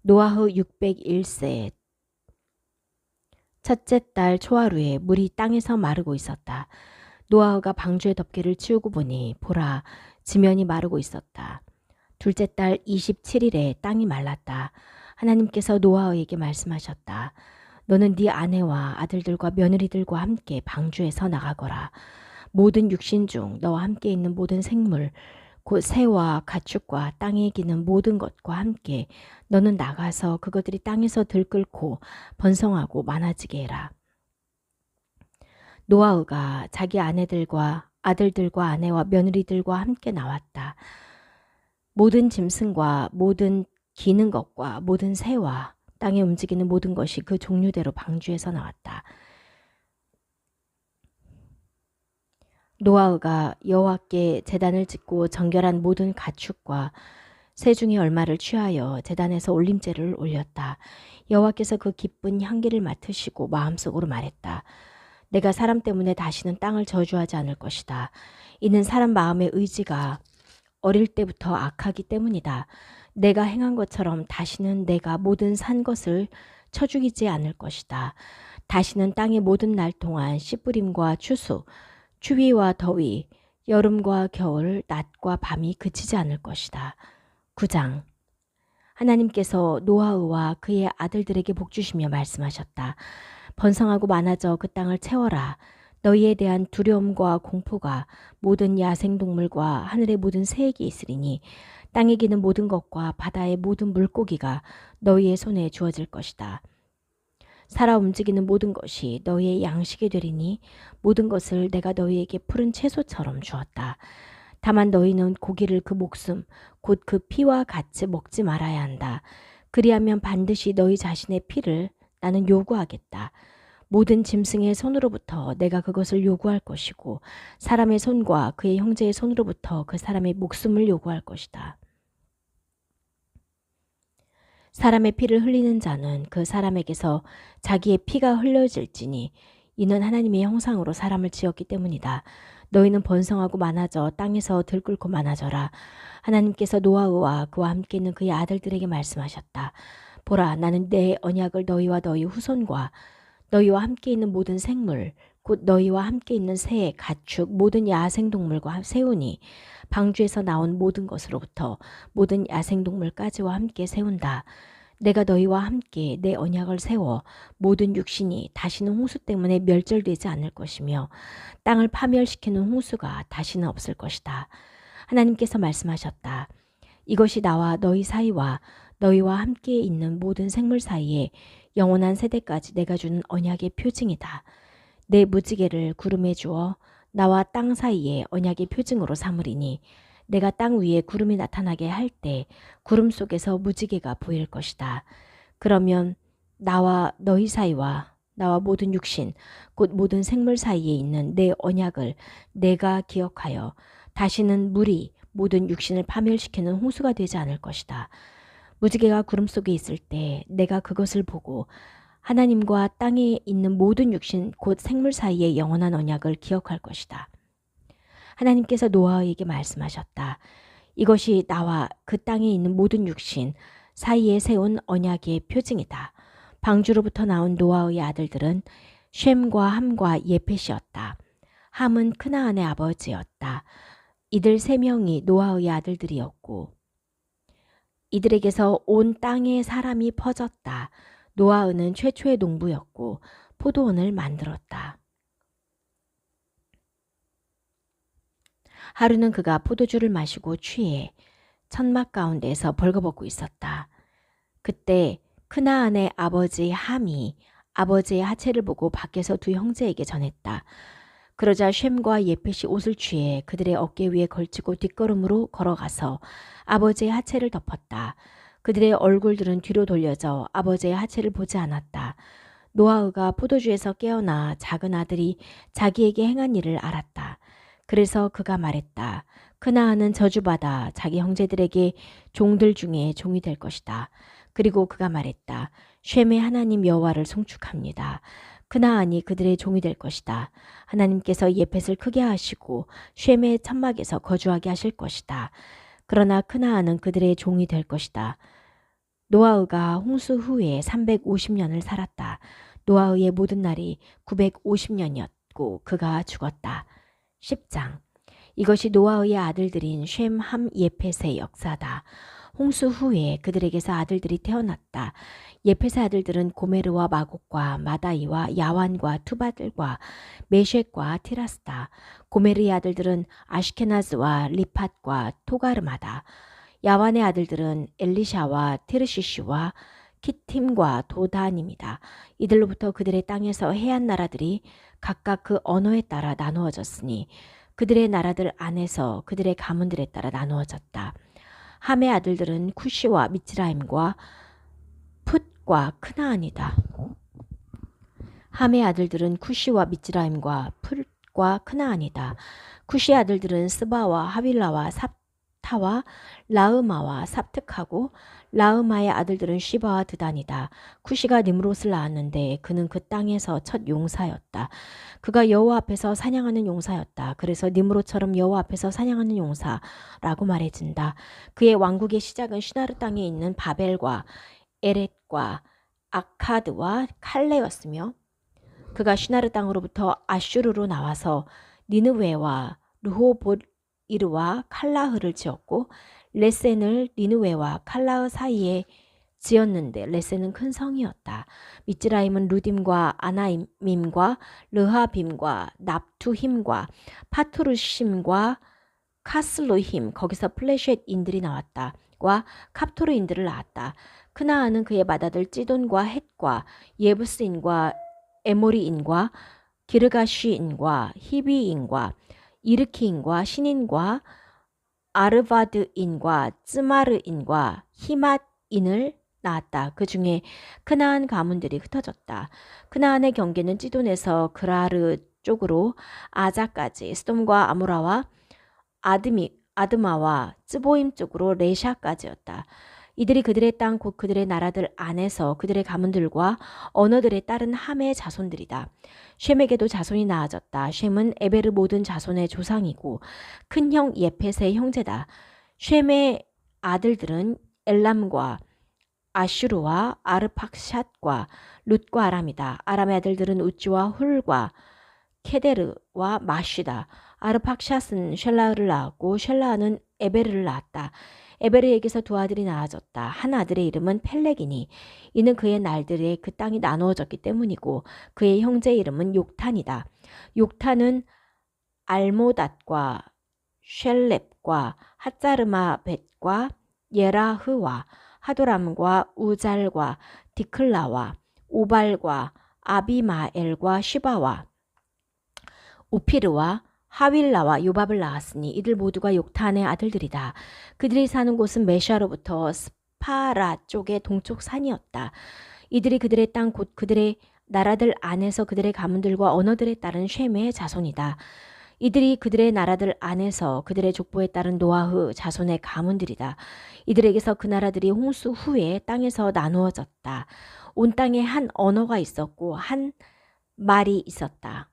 노아흐 601세 첫째 달 초하루에 물이 땅에서 마르고 있었다. 노아흐가 방주의 덮개를 치우고 보니 보라, 지면이 마르고 있었다. 둘째 달 27일에 땅이 말랐다. 하나님께서 노아흐에게 말씀하셨다. 너는 네 아내와 아들들과 며느리들과 함께 방주에서 나가거라. 모든 육신 중 너와 함께 있는 모든 생물 곧 새와 가축과 땅에 기는 모든 것과 함께 너는 나가서 그것들이 땅에서 들끓고 번성하고 많아지게 해라. 노아흐가 자기 아내들과 아들들과 아내와 며느리들과 함께 나왔다. 모든 짐승과 모든 기는 것과 모든 새와 땅에 움직이는 모든 것이 그 종류대로 방주에서 나왔다. 노아흐가 여호와께 제단을 짓고 정결한 모든 가축과 새 중에 얼마를 취하여 제단에서 올림제를 올렸다. 여호와께서 그 기쁜 향기를 맡으시고 마음속으로 말했다. 내가 사람 때문에 다시는 땅을 저주하지 않을 것이다. 이는 사람 마음의 의지가 어릴 때부터 악하기 때문이다. 내가 행한 것처럼 다시는 내가 모든 산 것을 쳐 죽이지 않을 것이다. 다시는 땅의 모든 날 동안 씨 뿌림과 추수, 추위와 더위, 여름과 겨울, 낮과 밤이 그치지 않을 것이다. 9장 하나님께서 노아흐와 그의 아들들에게 복주시며 말씀하셨다. 번성하고 많아져 그 땅을 채워라. 너희에 대한 두려움과 공포가 모든 야생동물과 하늘의 모든 새에게 있으리니 땅에 기는 모든 것과 바다의 모든 물고기가 너희의 손에 주어질 것이다. 살아 움직이는 모든 것이 너희의 양식이 되리니 모든 것을 내가 너희에게 푸른 채소처럼 주었다. 다만 너희는 고기를 그 목숨 곧 그 피와 같이 먹지 말아야 한다. 그리하면 반드시 너희 자신의 피를 나는 요구하겠다. 모든 짐승의 손으로부터 내가 그것을 요구할 것이고 사람의 손과 그의 형제의 손으로부터 그 사람의 목숨을 요구할 것이다. 사람의 피를 흘리는 자는 그 사람에게서 자기의 피가 흘려질지니 이는 하나님의 형상으로 사람을 지었기 때문이다. 너희는 번성하고 많아져 땅에서 들끓고 많아져라. 하나님께서 노아흐와 그와 함께 있는 그의 아들들에게 말씀하셨다. 보라, 나는 내 언약을 너희와 너희 후손과 너희와 함께 있는 모든 생물 곧 너희와 함께 있는 새, 가축, 모든 야생동물과 세우니 방주에서 나온 모든 것으로부터 모든 야생동물까지와 함께 세운다. 내가 너희와 함께 내 언약을 세워 모든 육신이 다시는 홍수 때문에 멸절되지 않을 것이며 땅을 파멸시키는 홍수가 다시는 없을 것이다. 하나님께서 말씀하셨다. 이것이 나와 너희 사이와 너희와 함께 있는 모든 생물 사이에 영원한 세대까지 내가 주는 언약의 표징이다. 내 무지개를 구름에 주어 나와 땅 사이에 언약의 표징으로 삼으리니 내가 땅 위에 구름이 나타나게 할 때 구름 속에서 무지개가 보일 것이다. 그러면 나와 너희 사이와 나와 모든 육신 곧 모든 생물 사이에 있는 내 언약을 내가 기억하여 다시는 물이 모든 육신을 파멸시키는 홍수가 되지 않을 것이다. 무지개가 구름 속에 있을 때 내가 그것을 보고 하나님과 땅에 있는 모든 육신 곧 생물 사이의 영원한 언약을 기억할 것이다. 하나님께서 노아에게 말씀하셨다. 이것이 나와 그 땅에 있는 모든 육신 사이에 세운 언약의 표징이다. 방주로부터 나온 노아의 아들들은 쉔과 함과 예펫이었다. 함은 크나안의 아버지였다. 이들 세 명이 노아의 아들들이었고 이들에게서 온 땅에 사람이 퍼졌다. 노아는 최초의 농부였고 포도원을 만들었다. 하루는 그가 포도주를 마시고 취해 천막 가운데서 벌거벗고 있었다. 그때 크나안의 아버지 함이 아버지의 하체를 보고 밖에서 두 형제에게 전했다. 그러자 쉔과 예펫이 옷을 취해 그들의 어깨 위에 걸치고 뒷걸음으로 걸어가서 아버지의 하체를 덮었다. 그들의 얼굴들은 뒤로 돌려져 아버지의 하체를 보지 않았다. 노아가 포도주에서 깨어나 작은 아들이 자기에게 행한 일을 알았다. 그래서 그가 말했다. 크나안은 저주받아 자기 형제들에게 종들 중에 종이 될 것이다. 그리고 그가 말했다. 쉔의 하나님 여호와를 송축합니다. 크나안이 그들의 종이 될 것이다. 하나님께서 예펫을 크게 하시고 쉔의 천막에서 거주하게 하실 것이다. 그러나 크나안은 그들의 종이 될 것이다. 노아가 홍수 후에 350년을 살았다. 노아의 모든 날이 950년이었고 그가 죽었다. 10장. 이것이 노아의 아들들인 쉔, 함, 예펫의 역사다. 홍수 후에 그들에게서 아들들이 태어났다. 예펫의 아들들은 고메르와 마곡과 마다이와 야완과 투바들과 메쉿과 티라스다. 고메르의 아들들은 아시케나즈와 리팟과 토가르마다. 야완의 아들들은 엘리샤와 티르시시와 키팀과 도단입니다. 이들로부터 그들의 땅에서 해안 나라들이 각각 그 언어에 따라 나누어졌으니 그들의 나라들 안에서 그들의 가문들에 따라 나누어졌다. 함의 아들들은 쿠시와 미츠라임과 풋과 크나안이다. 함의 아들들은 쿠시와 미츠라임과 풋과 크나안이다. 쿠시의 아들들은 스바와 하빌라와 삽타와 라으마와 삽특하고 라으마의 아들들은 시바와 드단이다. 쿠시가 니므롯을 낳았는데 그는 그 땅에서 첫 용사였다. 그가 여호와 앞에서 사냥하는 용사였다. 그래서 니므롯처럼 여호와 앞에서 사냥하는 용사라고 말해진다. 그의 왕국의 시작은 시나르 땅에 있는 바벨과 에렛과 아카드와 칼레였으며 그가 시나르 땅으로부터 아슈르로 나와서 니느웨와 르호보이르와 칼라흐를 지었고 레센을 니느웨와 칼라흐 사이에 지었는데 레센은 큰 성이었다. 미츠라임은 루딤과 아나임과 르하빔과 납투힘과 파투르심과 카슬로힘 거기서 플레셋인들이 나왔다. 과 캅토르인들을 낳았다. 크나안은 그의 맏아들 찌돈과 헷과 예부스인과 에모리인과 기르가쉬인과 히비인과 이르키인과 신인과 아르바드인과 쯔마르인과 히맛인을 낳았다. 그 중에 크나안 가문들이 흩어졌다. 크나안의 경계는 찌돈에서 그라르 쪽으로 아자까지 스돔과 아모라와 아드마와 쯔보임 쪽으로 레샤까지였다. 이들이 그들의 땅 곧 그들의 나라들 안에서 그들의 가문들과 언어들에 따른 함의 자손들이다. 쉔에게도 자손이 낳아졌다. 쉔은 에베르 모든 자손의 조상이고 큰형 예펫의 형제다. 쉔의 아들들은 엘람과 아슈르와 아르팍샷과 룻과 아람이다. 아람의 아들들은 우찌와 훌과 케데르와 마쉬다. 아르팍샷은 쉘라를 낳았고 쉘라는 에베르를 낳았다. 에베르에게서 두 아들이 낳아졌다. 한 아들의 이름은 펠렉이니 이는 그의 날들에 그 땅이 나누어졌기 때문이고 그의 형제의 이름은 욕탄이다. 욕탄은 알모닷과 쉘렙과 핫자르마벳과 예라흐와 하도람과 우잘과 디클라와 오발과 아비마엘과 시바와 우피르와 하윌라와 요밥을 낳았으니 이들 모두가 욕탄의 아들들이다. 그들이 사는 곳은 메샤로부터 스파라 쪽의 동쪽 산이었다. 이들이 그들의 땅 곧 그들의 나라들 안에서 그들의 가문들과 언어들에 따른 쉐메의 자손이다. 이들이 그들의 나라들 안에서 그들의 족보에 따른 노아흐 자손의 가문들이다. 이들에게서 그 나라들이 홍수 후에 땅에서 나누어졌다. 온 땅에 한 언어가 있었고 한 말이 있었다.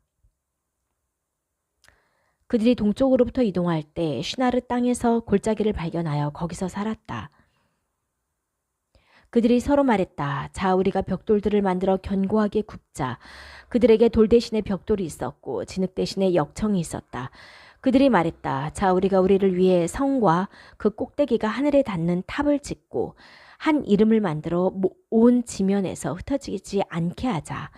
그들이 동쪽으로부터 이동할 때 시나르 땅에서 골짜기를 발견하여 거기서 살았다. 그들이 서로 말했다. 자, 우리가 벽돌들을 만들어 견고하게 굽자. 그들에게 돌 대신에 벽돌이 있었고 진흙 대신에 역청이 있었다. 그들이 말했다. 자, 우리가 우리를 위해 성과 그 꼭대기가 하늘에 닿는 탑을 짓고 한 이름을 만들어 온 지면에서 흩어지지 않게 하자.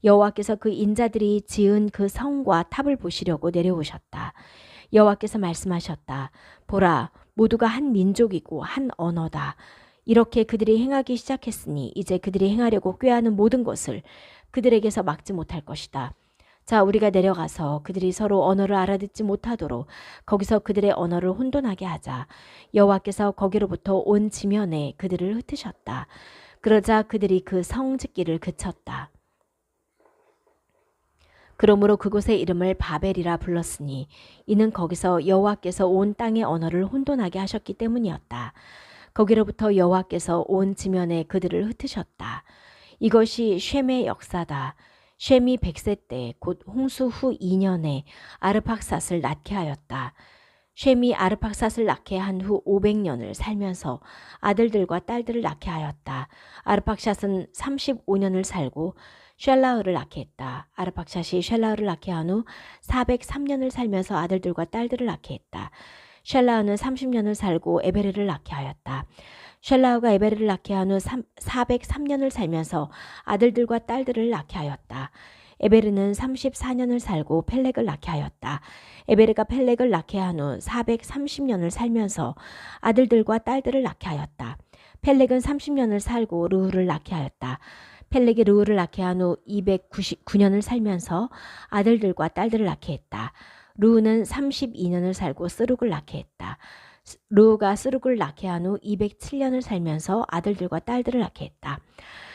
여호와께서 그 인자들이 지은 그 성과 탑을 보시려고 내려오셨다. 여호와께서 말씀하셨다. 보라, 모두가 한 민족이고 한 언어다. 이렇게 그들이 행하기 시작했으니 이제 그들이 행하려고 꾀하는 모든 것을 그들에게서 막지 못할 것이다. 자, 우리가 내려가서 그들이 서로 언어를 알아듣지 못하도록 거기서 그들의 언어를 혼돈하게 하자. 여호와께서 거기로부터 온 지면에 그들을 흩으셨다. 그러자 그들이 그 성 짓기를 그쳤다. 그러므로 그곳의 이름을 바벨이라 불렀으니 이는 거기서 여호와께서 온 땅의 언어를 혼돈하게 하셨기 때문이었다. 거기로부터 여호와께서 온 지면에 그들을 흩으셨다. 이것이 쉔의 역사다. 쉔이 100세 때 곧 홍수 후 2년에 아르팍삿을 낳게 하였다. 쉔이 아르팍삿을 낳게 한 후 500년을 살면서 아들들과 딸들을 낳게 하였다. 아르팍삿은 35년을 살고 쉘라흐를 낳게 했다. 아르팍삿이 쉘라흐를 낳게 한 후 403년을 살면서 아들들과 딸들을 낳게 했다. 쉘라흐는 30년을 살고 에베르를 낳게 하였다. 쉘라흐가 에베르를 낳게 한 후 403년을 살면서 아들들과 딸들을 낳게 하였다. 에베르는 34년을 살고 펠렉을 낳게 하였다. 에베르가 펠렉을 낳게 한 후 430년을 살면서 아들들과 딸들을 낳게 하였다. 펠렉은 30년을 살고 르우를 낳게 하였다. 펠렉이 르우를 낳게 한 후 299년을 살면서 아들들과 딸들을 낳게 했다. 르우는 32년을 살고 스룩을 낳게 했다. 르우가 스룩을 낳게 한 후 207년을 살면서 아들들과 딸들을 낳게 했다.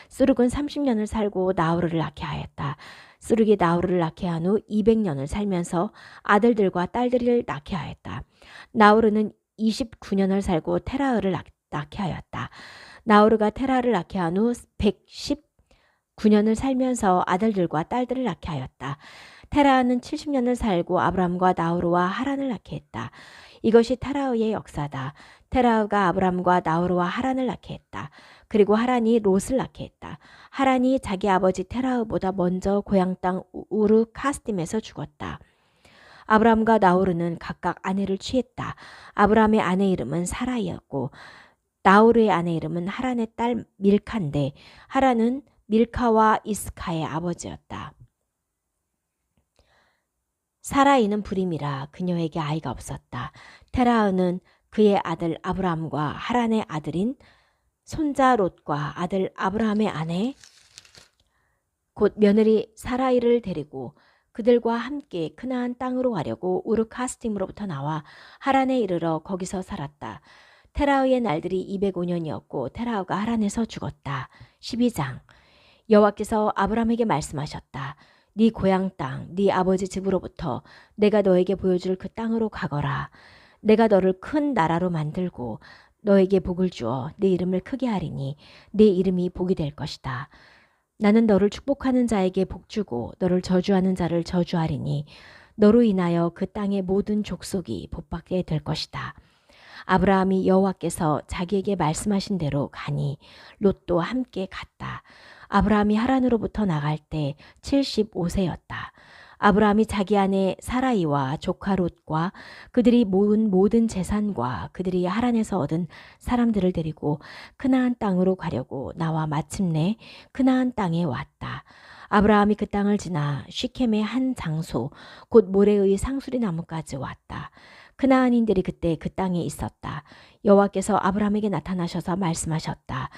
스룩은 30년을 살고 나우르를 낳게 하였다. 스룩이 나우르를 낳게 한 후 200년을 살면서 아들들과 딸들을 낳게 하였다. 나우르는 29년을 살고 테라흐를 낳게 하였다. 나우르가 테라를 낳게 한 후 119년을 살면서 아들들과 딸들을 낳게 하였다. 테라는 70년을 살고 아브람과 나우르와 하란을 낳게 했다. 이것이 테라의 역사다. 테라가 아브람과 나우르와 하란을 낳게 했다. 그리고 하란이 롯을 낳게 했다. 하란이 자기 아버지 테라보다 먼저 고향 땅 우르 카스딤에서 죽었다. 아브람과 나우르는 각각 아내를 취했다. 아브람의 아내 이름은 사라이였고 나우르의 아내 이름은 하란의 딸 밀카인데 하란은 밀카와 이스카의 아버지였다. 사라이는 불임이라 그녀에게 아이가 없었다. 테라흐는 그의 아들 아브람과 하란의 아들인 손자 롯과 아들 아브라함의 아내 곧 며느리 사라이를 데리고 그들과 함께 크나안 땅으로 가려고 우르카스딤으로부터 나와 하란에 이르러 거기서 살았다. 테라흐의 날들이 205년이었고 테라흐가 하란에서 죽었다. 12장 여호와께서 아브람에게 말씀하셨다. 네 고향 땅, 네 아버지 집으로부터 내가 너에게 보여줄 그 땅으로 가거라. 내가 너를 큰 나라로 만들고 너에게 복을 주어 네 이름을 크게 하리니 네 이름이 복이 될 것이다. 나는 너를 축복하는 자에게 복 주고 너를 저주하는 자를 저주하리니 너로 인하여 그 땅의 모든 족속이 복받게 될 것이다. 아브라함이 여호와께서 자기에게 말씀하신 대로 가니 롯도 함께 갔다. 아브라함이 하란으로부터 나갈 때 75세였다. 아브라함이 자기 아내 사라이와 조카 롯과 그들이 모은 모든 재산과 그들이 하란에서 얻은 사람들을 데리고 크나안 땅으로 가려고 나와 마침내 크나안 땅에 왔다. 아브라함이 그 땅을 지나 시켐의 한 장소 곧 모레의 상수리 나무까지 왔다. 크나안인들이 그때 그 땅에 있었다. 여호와께서 아브라함에게 나타나셔서 말씀하셨다.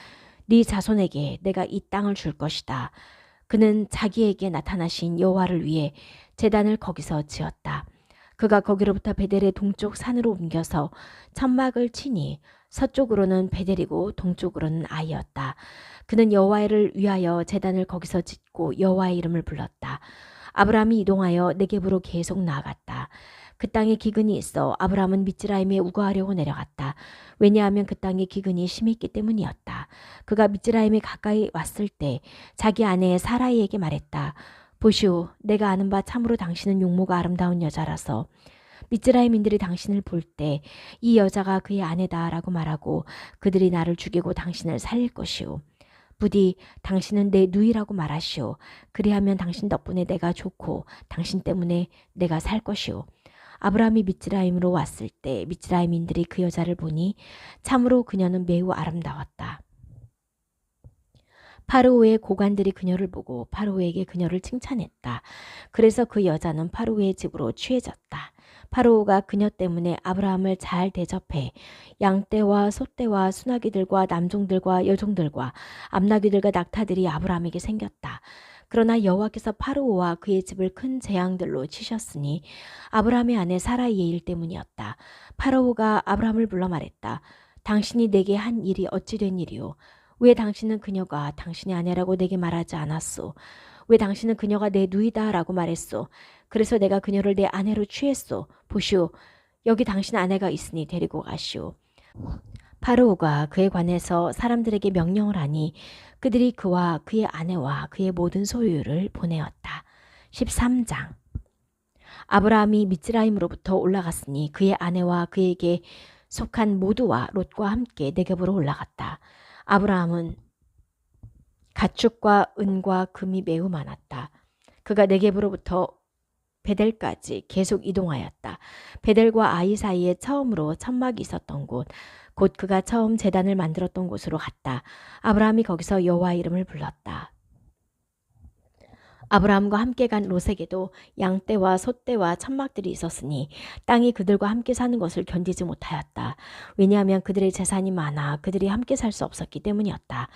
네 자손에게 내가 이 땅을 줄 것이다. 그는 자기에게 나타나신 여호와를 위해 제단을 거기서 지었다. 그가 거기로부터 베델의 동쪽 산으로 옮겨서 천막을 치니 서쪽으로는 베델이고 동쪽으로는 아이였다. 그는 여호와를 위하여 제단을 거기서 짓고 여호와의 이름을 불렀다. 아브라함이 이동하여 네겝으로 계속 나아갔다. 그 땅에 기근이 있어 아브라함은 미즈라임에 우거하려고 내려갔다. 왜냐하면 그 땅에 기근이 심했기 때문이었다. 그가 미즈라임에 가까이 왔을 때 자기 아내 사라이에게 말했다. 보시오, 내가 아는 바 참으로 당신은 용모가 아름다운 여자라서 미즈라임인들이 당신을 볼 때 이 여자가 그의 아내다라고 말하고 그들이 나를 죽이고 당신을 살릴 것이오. 부디 당신은 내 누이라고 말하시오. 그리하면 당신 덕분에 내가 좋고 당신 때문에 내가 살 것이오. 아브라함이 미즈라임으로 왔을 때 미즈라임인들이 그 여자를 보니 참으로 그녀는 매우 아름다웠다. 파르오의 고관들이 그녀를 보고 파르오에게 그녀를 칭찬했다. 그래서 그 여자는 파르오의 집으로 취해졌다. 파르오가 그녀 때문에 아브라함을 잘 대접해 양떼와 소떼와 수나기들과 남종들과 여종들과 암나귀들과 낙타들이 아브라함에게 생겼다. 그러나 여호와께서 파르오와 그의 집을 큰 재앙들로 치셨으니 아브라함의 아내 사라이의 일 때문이었다. 파르오가 아브라함을 불러 말했다. 당신이 내게 한 일이 어찌 된 일이오? 왜 당신은 그녀가 당신의 아내라고 내게 말하지 않았소? 왜 당신은 그녀가 내 누이다라고 말했소? 그래서 내가 그녀를 내 아내로 취했소. 보시오, 여기 당신 아내가 있으니 데리고 가시오. 파르오가 그에 관해서 사람들에게 명령을 하니 그들이 그와 그의 아내와 그의 모든 소유를 보내었다. 13장. 아브라함이 미즈라임으로부터 올라갔으니 그의 아내와 그에게 속한 모두와 롯과 함께 네겝으로 올라갔다. 아브라함은 가축과 은과 금이 매우 많았다. 그가 네겝으로부터 베델까지 계속 이동하였다. 베델과 아이 사이에 처음으로 천막이 있었던 곳, 곧 그가 처음 제단을 만들었던 곳으로 갔다. 아브라함이 거기서 여호와의 이름을 불렀다. 아브라함과 함께 간 롯에게도 양떼와 소떼와 천막들이 있었으니 땅이 그들과 함께 사는 것을 견디지 못하였다. 왜냐하면 그들의 재산이 많아 그들이 함께 살 수 없었기 때문이었다.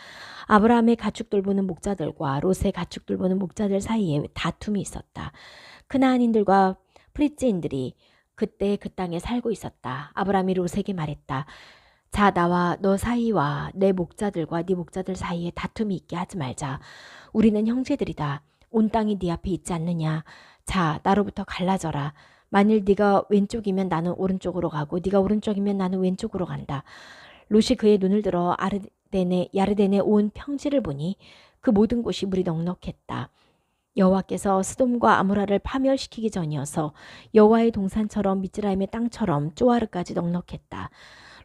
아브라함의 가축들 보는 목자들과 롯의 가축들 보는 목자들 사이에 다툼이 있었다. 크나안인들과 프리지인들이 그때 그 땅에 살고 있었다. 아브라함이 롯에게 말했다. 자, 나와 너 사이와 내 목자들과 네 목자들 사이에 다툼이 있게 하지 말자. 우리는 형제들이다. 온 땅이 네 앞에 있지 않느냐. 자, 나로부터 갈라져라. 만일 네가 왼쪽이면 나는 오른쪽으로 가고 네가 오른쪽이면 나는 왼쪽으로 간다. 롯이 그의 눈을 들어 야르덴의 온 평지를 보니 그 모든 곳이 물이 넉넉했다. 여호와께서 스돔과 아모라를 파멸시키기 전이어서 여호와의 동산처럼 미즈라임의 땅처럼 쪼아르까지 넉넉했다.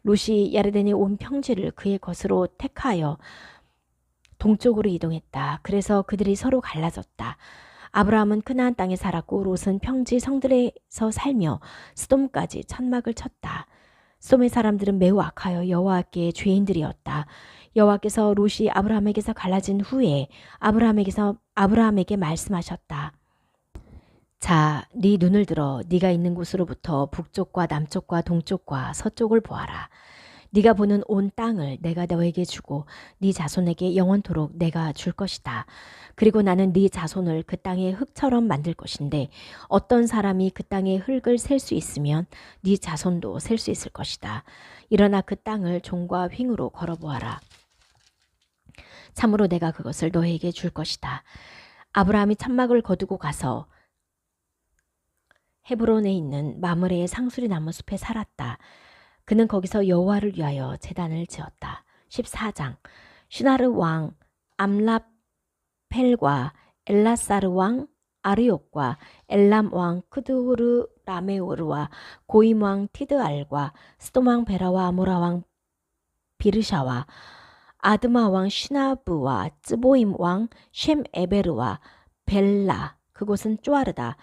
롯이 야르덴의 온 평지를 그의 것으로 택하여 동쪽으로 이동했다. 그래서 그들이 서로 갈라졌다. 아브라함은 크나안 땅에 살았고 롯은 평지 성들에서 살며 스돔까지 천막을 쳤다. 스돔의 사람들은 매우 악하여 여호와께 죄인들이었다. 여호와께서 롯이 아브라함에게서 갈라진 후에 아브라함에게 말씀하셨다. 자, 네 눈을 들어 네가 있는 곳으로부터 북쪽과 남쪽과 동쪽과 서쪽을 보아라. 네가 보는 온 땅을 내가 너에게 주고 네 자손에게 영원토록 내가 줄 것이다. 그리고 나는 네 자손을 그 땅의 흙처럼 만들 것인데 어떤 사람이 그 땅의 흙을 셀 수 있으면 네 자손도 셀 수 있을 것이다. 일어나 그 땅을 종과 홱으로 걸어보아라. 참으로 내가 그것을 너에게 줄 것이다. 아브라함이 천막을 거두고 가서 헤브론에 있는 마므레의 상수리 나무 숲에 살았다. 그는 거기서 여호와를 위하여 제단을 지었다. 14장. 시나르 왕 암라펠과 엘라사르 왕 아르욕과 엘람 왕 크드우르 라메오르와 고임 왕 티드알과 스돔 왕 베라와 아모라 왕 비르샤와 아드마 왕 시나브와 쯔보임 왕 쉔 에베르와 벨라, 그곳은 쪼아르다.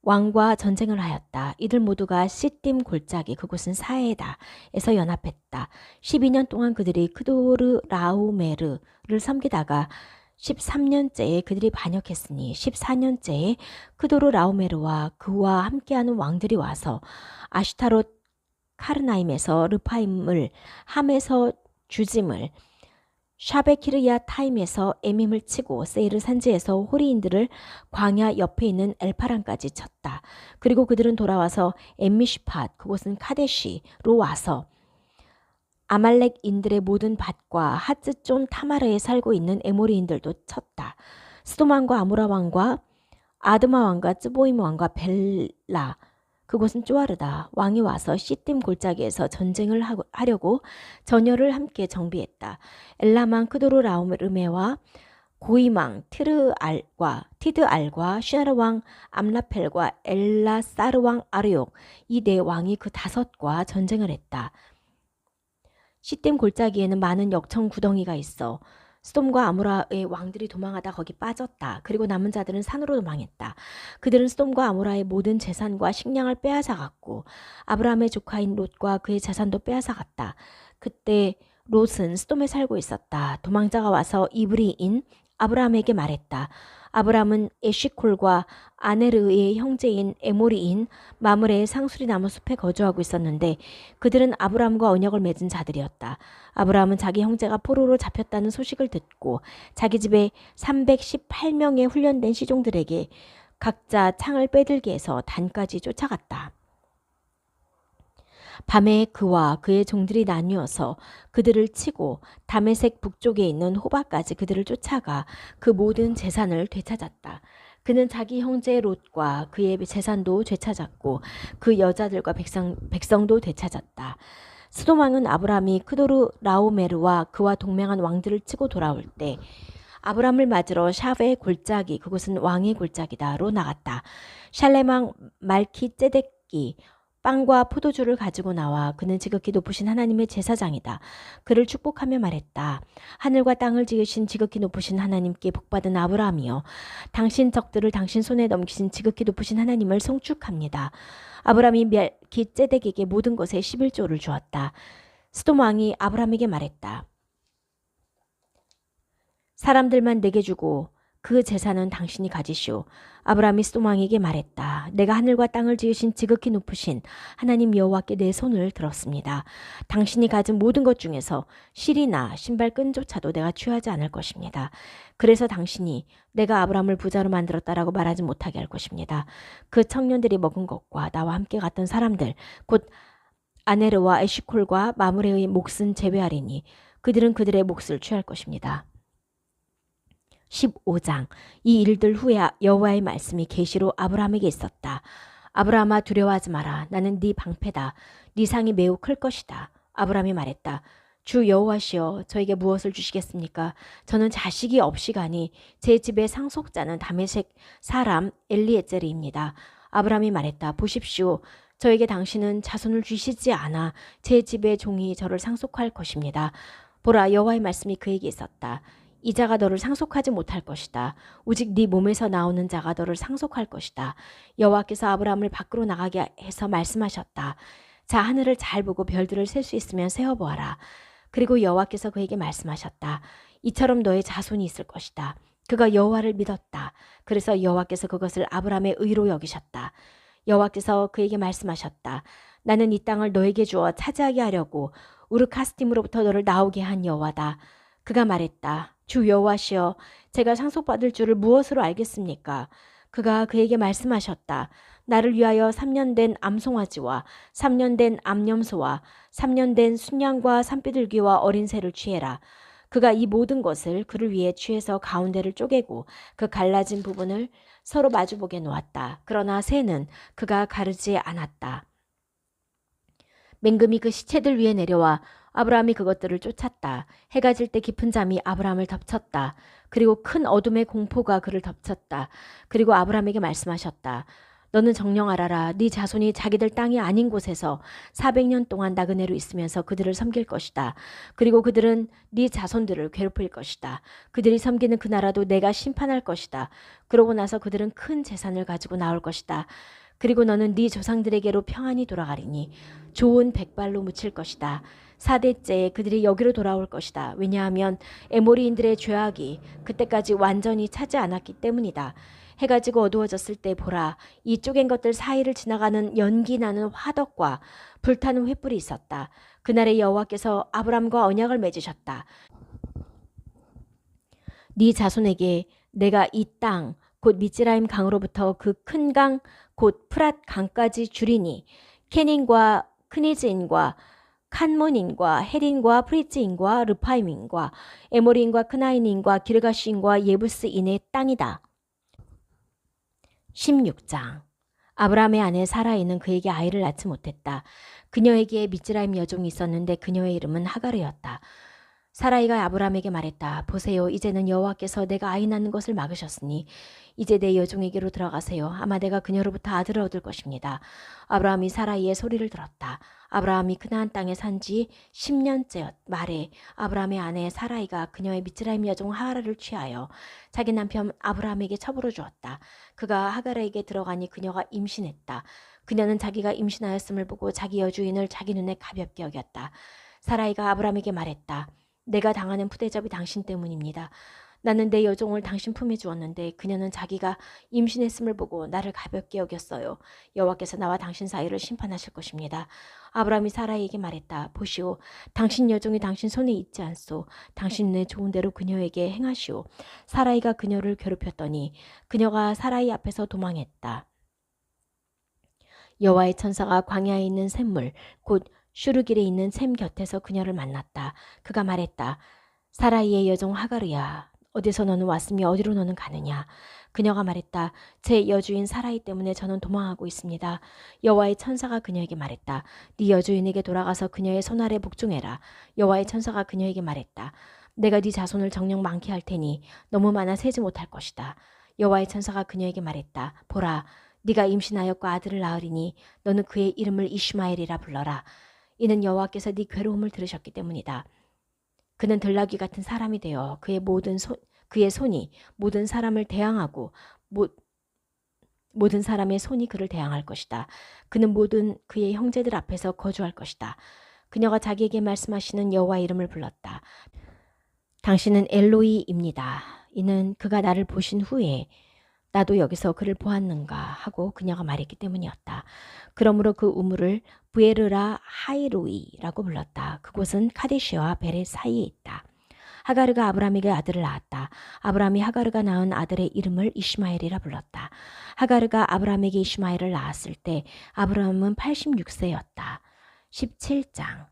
왕과 전쟁을 하였다. 이들 모두가 시딤 골짜기, 그곳은 사해다 에서 연합했다. 12년 동안 그들이 크도르 라우메르를 섬기다가 13년째에 그들이 반역했으니 14년째에 크도르 라우메르와 그와 함께하는 왕들이 와서 아슈타롯 카르나임에서 르파임을, 함에서 주짐을, 샤베키르야 타임에서 에밈을 치고 세이르 산지에서 호리인들을 광야 옆에 있는 엘파란까지 쳤다. 그리고 그들은 돌아와서 엠미시팟, 그곳은 카데시로 와서 아말렉인들의 모든 밭과 하츠존 타마르에 살고 있는 에모리인들도 쳤다. 스도만과 아모라 왕과 아드마 왕과 쯔보임 왕과 벨라, 그곳은 쪼아르다. 왕이 와서 시딤 골짜기에서 전쟁을 하려고 전열을 함께 정비했다. 엘라망 크도르 라우르메와 고이망 티드알과 시나르 왕 암라펠과 엘라사르 왕 아르욕, 이 네 왕이 그 다섯과 전쟁을 했다. 시딤 골짜기에는 많은 역청 구덩이가 있어 스돔과 아모라의 왕들이 도망하다 거기 빠졌다. 그리고 남은 자들은 산으로 도망했다. 그들은 스돔과 아모라의 모든 재산과 식량을 빼앗아갔고 아브라함의 조카인 롯과 그의 재산도 빼앗아갔다. 그때 롯은 스돔에 살고 있었다. 도망자가 와서 이브리인 아브라함에게 말했다. 아브라함은 에시콜과 아네르의 형제인 에모리인 마므레의 상수리 나무 숲에 거주하고 있었는데 그들은 아브라함과 언약을 맺은 자들이었다. 아브라함은 자기 형제가 포로로 잡혔다는 소식을 듣고 자기 집에 318명의 훈련된 시종들에게 각자 창을 빼들게 해서 단까지 쫓아갔다. 밤에 그와 그의 종들이 나뉘어서 그들을 치고 다메섹 북쪽에 있는 호바까지 그들을 쫓아가 그 모든 재산을 되찾았다. 그는 자기 형제 롯과 그의 재산도 되찾았고 그 여자들과 백성도 되찾았다. 스돔 왕은 아브라함이 크도르 라오메르와 그와 동맹한 왕들을 치고 돌아올 때 아브라함을 맞으러 샤베 골짜기, 그곳은 왕의 골짜기다로 나갔다. 샬레망 말키 ጼ덱이 빵과 포도주를 가지고 나와 그는 지극히 높으신 하나님의 제사장이다. 그를 축복하며 말했다. 하늘과 땅을 지으신 지극히 높으신 하나님께 복받은 아브라함이여, 당신 적들을 당신 손에 넘기신 지극히 높으신 하나님을 송축합니다. 아브라함이 멜기ጼ덱에게 모든 것에 11조를 주었다. 스돔 왕이 아브라함에게 말했다. 사람들만 내게 주고 그 재산은 당신이 가지시오. 아브라함이 스돔 왕에게 말했다. 내가 하늘과 땅을 지으신 지극히 높으신 하나님 여호와께 내 손을 들었습니다. 당신이 가진 모든 것 중에서 실이나 신발 끈조차도 내가 취하지 않을 것입니다. 그래서 당신이 내가 아브라함을 부자로 만들었다라고 말하지 못하게 할 것입니다. 그 청년들이 먹은 것과 나와 함께 갔던 사람들, 곧 아네르와 에시콜과 마므레의 몫은 제외하리니 그들은 그들의 몫을 취할 것입니다. 15장. 이 일들 후에 여호와의 말씀이 계시로 아브라함에게 있었다. 아브라함아, 두려워하지 마라. 나는 네 방패다. 네 상이 매우 클 것이다. 아브라함이 말했다. 주 여호와시여, 저에게 무엇을 주시겠습니까? 저는 자식이 없이 가니 제 집의 상속자는 다메섹 사람 엘리에셀입니다. 아브라함이 말했다. 보십시오. 저에게 당신은 자손을 주시지 않아 제 집의 종이 저를 상속할 것입니다. 보라, 여호와의 말씀이 그에게 있었다. 이 자가 너를 상속하지 못할 것이다. 오직 네 몸에서 나오는 자가 너를 상속할 것이다. 여호와께서 아브라함을 밖으로 나가게 해서 말씀하셨다. 자, 하늘을 잘 보고 별들을 셀 수 있으면 세어보아라. 그리고 여호와께서 그에게 말씀하셨다. 이처럼 너의 자손이 있을 것이다. 그가 여호와를 믿었다. 그래서 여호와께서 그것을 아브라함의 의로 여기셨다. 여호와께서 그에게 말씀하셨다. 나는 이 땅을 너에게 주어 차지하게 하려고 우르카스딤으로부터 너를 나오게 한 여호와다. 그가 말했다. 주 여호와시여, 제가 상속받을 줄을 무엇으로 알겠습니까? 그가 그에게 말씀하셨다. 나를 위하여 3년 된 암송아지와 3년 된 암염소와 3년 된 순양과 산비둘기와 어린 새를 취해라. 그가 이 모든 것을 그를 위해 취해서 가운데를 쪼개고 그 갈라진 부분을 서로 마주보게 놓았다. 그러나 새는 그가 가르지 않았다. 맹금이 그 시체들 위에 내려와 아브라함이 그것들을 쫓았다. 해가 질 때 깊은 잠이 아브라함을 덮쳤다. 그리고 큰 어둠의 공포가 그를 덮쳤다. 그리고 아브라함에게 말씀하셨다. 너는 정녕 알아라. 네 자손이 자기들 땅이 아닌 곳에서 400년 동안 나그네로 있으면서 그들을 섬길 것이다. 그리고 그들은 네 자손들을 괴롭힐 것이다. 그들이 섬기는 그 나라도 내가 심판할 것이다. 그러고 나서 그들은 큰 재산을 가지고 나올 것이다. 그리고 너는 네 조상들에게로 평안히 돌아가리니 좋은 백발로 묻힐 것이다. 4대째에 그들이 여기로 돌아올 것이다. 왜냐하면 에모리인들의 죄악이 그때까지 완전히 차지 않았기 때문이다. 해가 지고 어두워졌을 때 보라, 이 쪼갠 것들 사이를 지나가는 연기 나는 화덕과 불타는 횃불이 있었다. 그날에 여호와께서 아브람과 언약을 맺으셨다. 네 자손에게 내가 이 땅 곧 미즈라임 강으로부터 그 큰 강 곧 프랏 강까지 주리니 케닌과 크니즈인과 칸몬인과 헤린과 프리츠인과 르파임인과 에모리인과 크나인인과 기르가시인과 예부스인의 땅이다. 16장. 아브라함의 아내 사라이는 그에게 아이를 낳지 못했다. 그녀에게 미즈라임 여종이 있었는데 그녀의 이름은 하가르였다. 사라이가 아브라함에게 말했다. 보세요. 이제는 여호와께서 내가 아이 낳는 것을 막으셨으니 이제 내 여종에게로 들어가세요. 아마 내가 그녀로부터 아들을 얻을 것입니다. 아브라함이 사라이의 소리를 들었다. 아브라함이 그나안 땅에 산 지 10년째 말에 아브라함의 아내 사라이가 그녀의 미즈라임 여종 하가르를 취하여 자기 남편 아브라함에게 첩으로 주었다. 그가 하가르에게 들어가니 그녀가 임신했다. 그녀는 자기가 임신하였음을 보고 자기 여주인을 자기 눈에 가볍게 여겼다. 사라이가 아브라함에게 말했다. 내가 당하는 푸대접이 당신 때문입니다. 나는 내 여종을 당신 품에 주었는데 그녀는 자기가 임신했음을 보고 나를 가볍게 여겼어요. 여호와께서 나와 당신 사이를 심판하실 것입니다. 아브라함이 사라이에게 말했다. 보시오. 당신 여종이 당신 손에 있지 않소. 당신 눈에 좋은 대로 그녀에게 행하시오. 사라이가 그녀를 괴롭혔더니 그녀가 사라이 앞에서 도망했다. 여호와의 천사가 광야에 있는 샘물 곧 슈르길에 있는 샘 곁에서 그녀를 만났다. 그가 말했다. 사라이의 여종 하가르야. 어디서 너는 왔으며 어디로 너는 가느냐. 그녀가 말했다. 제 여주인 사라이 때문에 저는 도망하고 있습니다. 여호와의 천사가 그녀에게 말했다. 네 여주인에게 돌아가서 그녀의 손 아래 복종해라. 여호와의 천사가 그녀에게 말했다. 내가 네 자손을 정녕 많게 할 테니 너무 많아 세지 못할 것이다. 여호와의 천사가 그녀에게 말했다. 보라, 네가 임신하였고 아들을 낳으리니 너는 그의 이름을 이슈마엘이라 불러라. 이는 여호와께서 네 괴로움을 들으셨기 때문이다. 그는 들나귀 같은 사람이 되어 그의 손이 모든 사람을 대항하고 모든 사람의 손이 그를 대항할 것이다. 그는 모든 그의 형제들 앞에서 거주할 것이다. 그녀가 자기에게 말씀하시는 여호와 이름을 불렀다. 당신은 엘로이입니다. 이는 그가 나를 보신 후에 나도 여기서 그를 보았는가 하고 그녀가 말했기 때문이었다. 그러므로 그 우물을 부에르라 하이로이라고 불렀다. 그곳은 카데시와 베렛 사이에 있다. 하가르가 아브라함에게 아들을 낳았다. 아브라함이 하가르가 낳은 아들의 이름을 이슈마엘이라 불렀다. 하가르가 아브라함에게 이슈마엘을 낳았을 때 아브라함은 86세였다. 17장.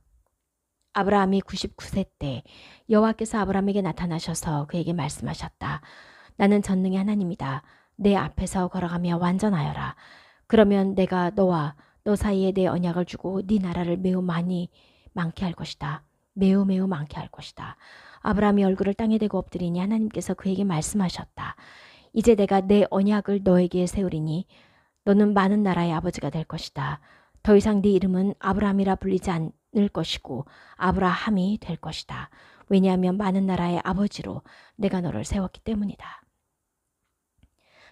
아브라함이 99세 때 여호와께서 아브라함에게 나타나셔서 그에게 말씀하셨다. 나는 전능의 하나님이다. 내 앞에서 걸어가며 완전하여라. 그러면 내가 너와 너 사이에 내 언약을 주고 네 나라를 매우 많게 할 것이다. 매우 많게 할 것이다. 아브라함이 얼굴을 땅에 대고 엎드리니 하나님께서 그에게 말씀하셨다. 이제 내가 내 언약을 너에게 세우리니 너는 많은 나라의 아버지가 될 것이다. 더 이상 네 이름은 아브라함이라 불리지 않을 것이고 아브라함이 될 것이다. 왜냐하면 많은 나라의 아버지로 내가 너를 세웠기 때문이다.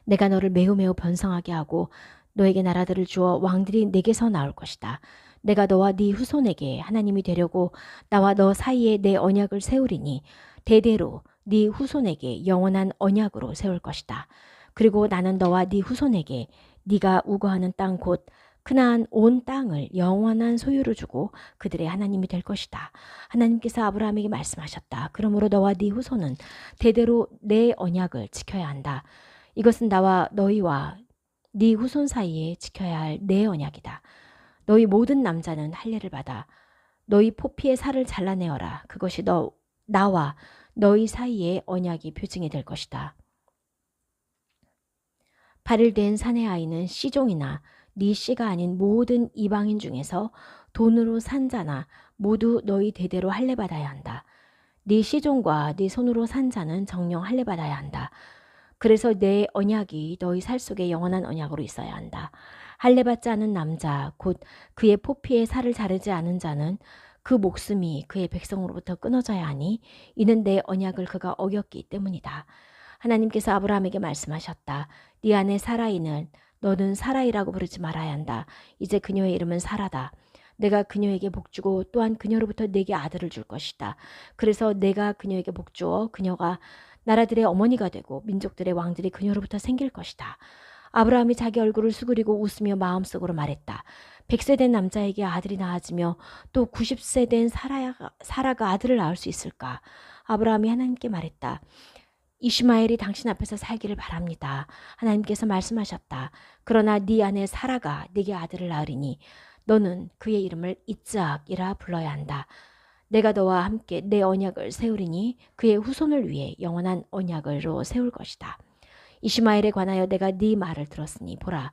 내가 너를 매우 번성하게 하고 너에게 나라들을 주어 왕들이 내게서 나올 것이다. 내가 너와 네 후손에게 하나님이 되려고 나와 너 사이에 내 언약을 세우리니 대대로 네 후손에게 영원한 언약으로 세울 것이다. 그리고 나는 너와 네 후손에게 네가 우거하는 땅 곧 크나안 온 땅을 영원한 소유로 주고 그들의 하나님이 될 것이다. 하나님께서 아브라함에게 말씀하셨다. 그러므로 너와 네 후손은 대대로 내 언약을 지켜야 한다. 이것은 나와 너희와 네 후손 사이에 지켜야 할 내 언약이다. 너희 모든 남자는 할례를 받아 너희 포피의 살을 잘라내어라. 그것이 나와 너희 사이의 언약이 표징이 될 것이다. 8일 된 사내 아이는 씨종이나 네 씨가 아닌 모든 이방인 중에서 돈으로 산 자나 모두 너희 대대로 할례 받아야 한다. 네 씨종과 네 손으로 산 자는 정령 할례 받아야 한다. 그래서 내 언약이 너희 살 속에 영원한 언약으로 있어야 한다. 할례받지 않은 남자 곧 그의 포피에 살을 자르지 않은 자는 그 목숨이 그의 백성으로부터 끊어져야 하니 이는 내 언약을 그가 어겼기 때문이다. 하나님께서 아브라함에게 말씀하셨다. 네 아내 사라이는 너는 사라이라고 부르지 말아야 한다. 이제 그녀의 이름은 사라다. 내가 그녀에게 복주고 또한 그녀로부터 내게 아들을 줄 것이다. 그래서 내가 그녀에게 복주어 그녀가 나라들의 어머니가 되고 민족들의 왕들이 그녀로부터 생길 것이다. 아브라함이 자기 얼굴을 수그리고 웃으며 마음속으로 말했다. 100세 된 남자에게 아들이 낳아지며 또 90세 된 사라가 아들을 낳을 수 있을까? 아브라함이 하나님께 말했다. 이슈마엘이 당신 앞에서 살기를 바랍니다. 하나님께서 말씀하셨다. 그러나 네 아내 사라가 네게 아들을 낳으리니 너는 그의 이름을 이츠학이라 불러야 한다. 내가 너와 함께 내 언약을 세우리니 그의 후손을 위해 영원한 언약으로 세울 것이다. 이슈마엘에 관하여 내가 네 말을 들었으니 보라.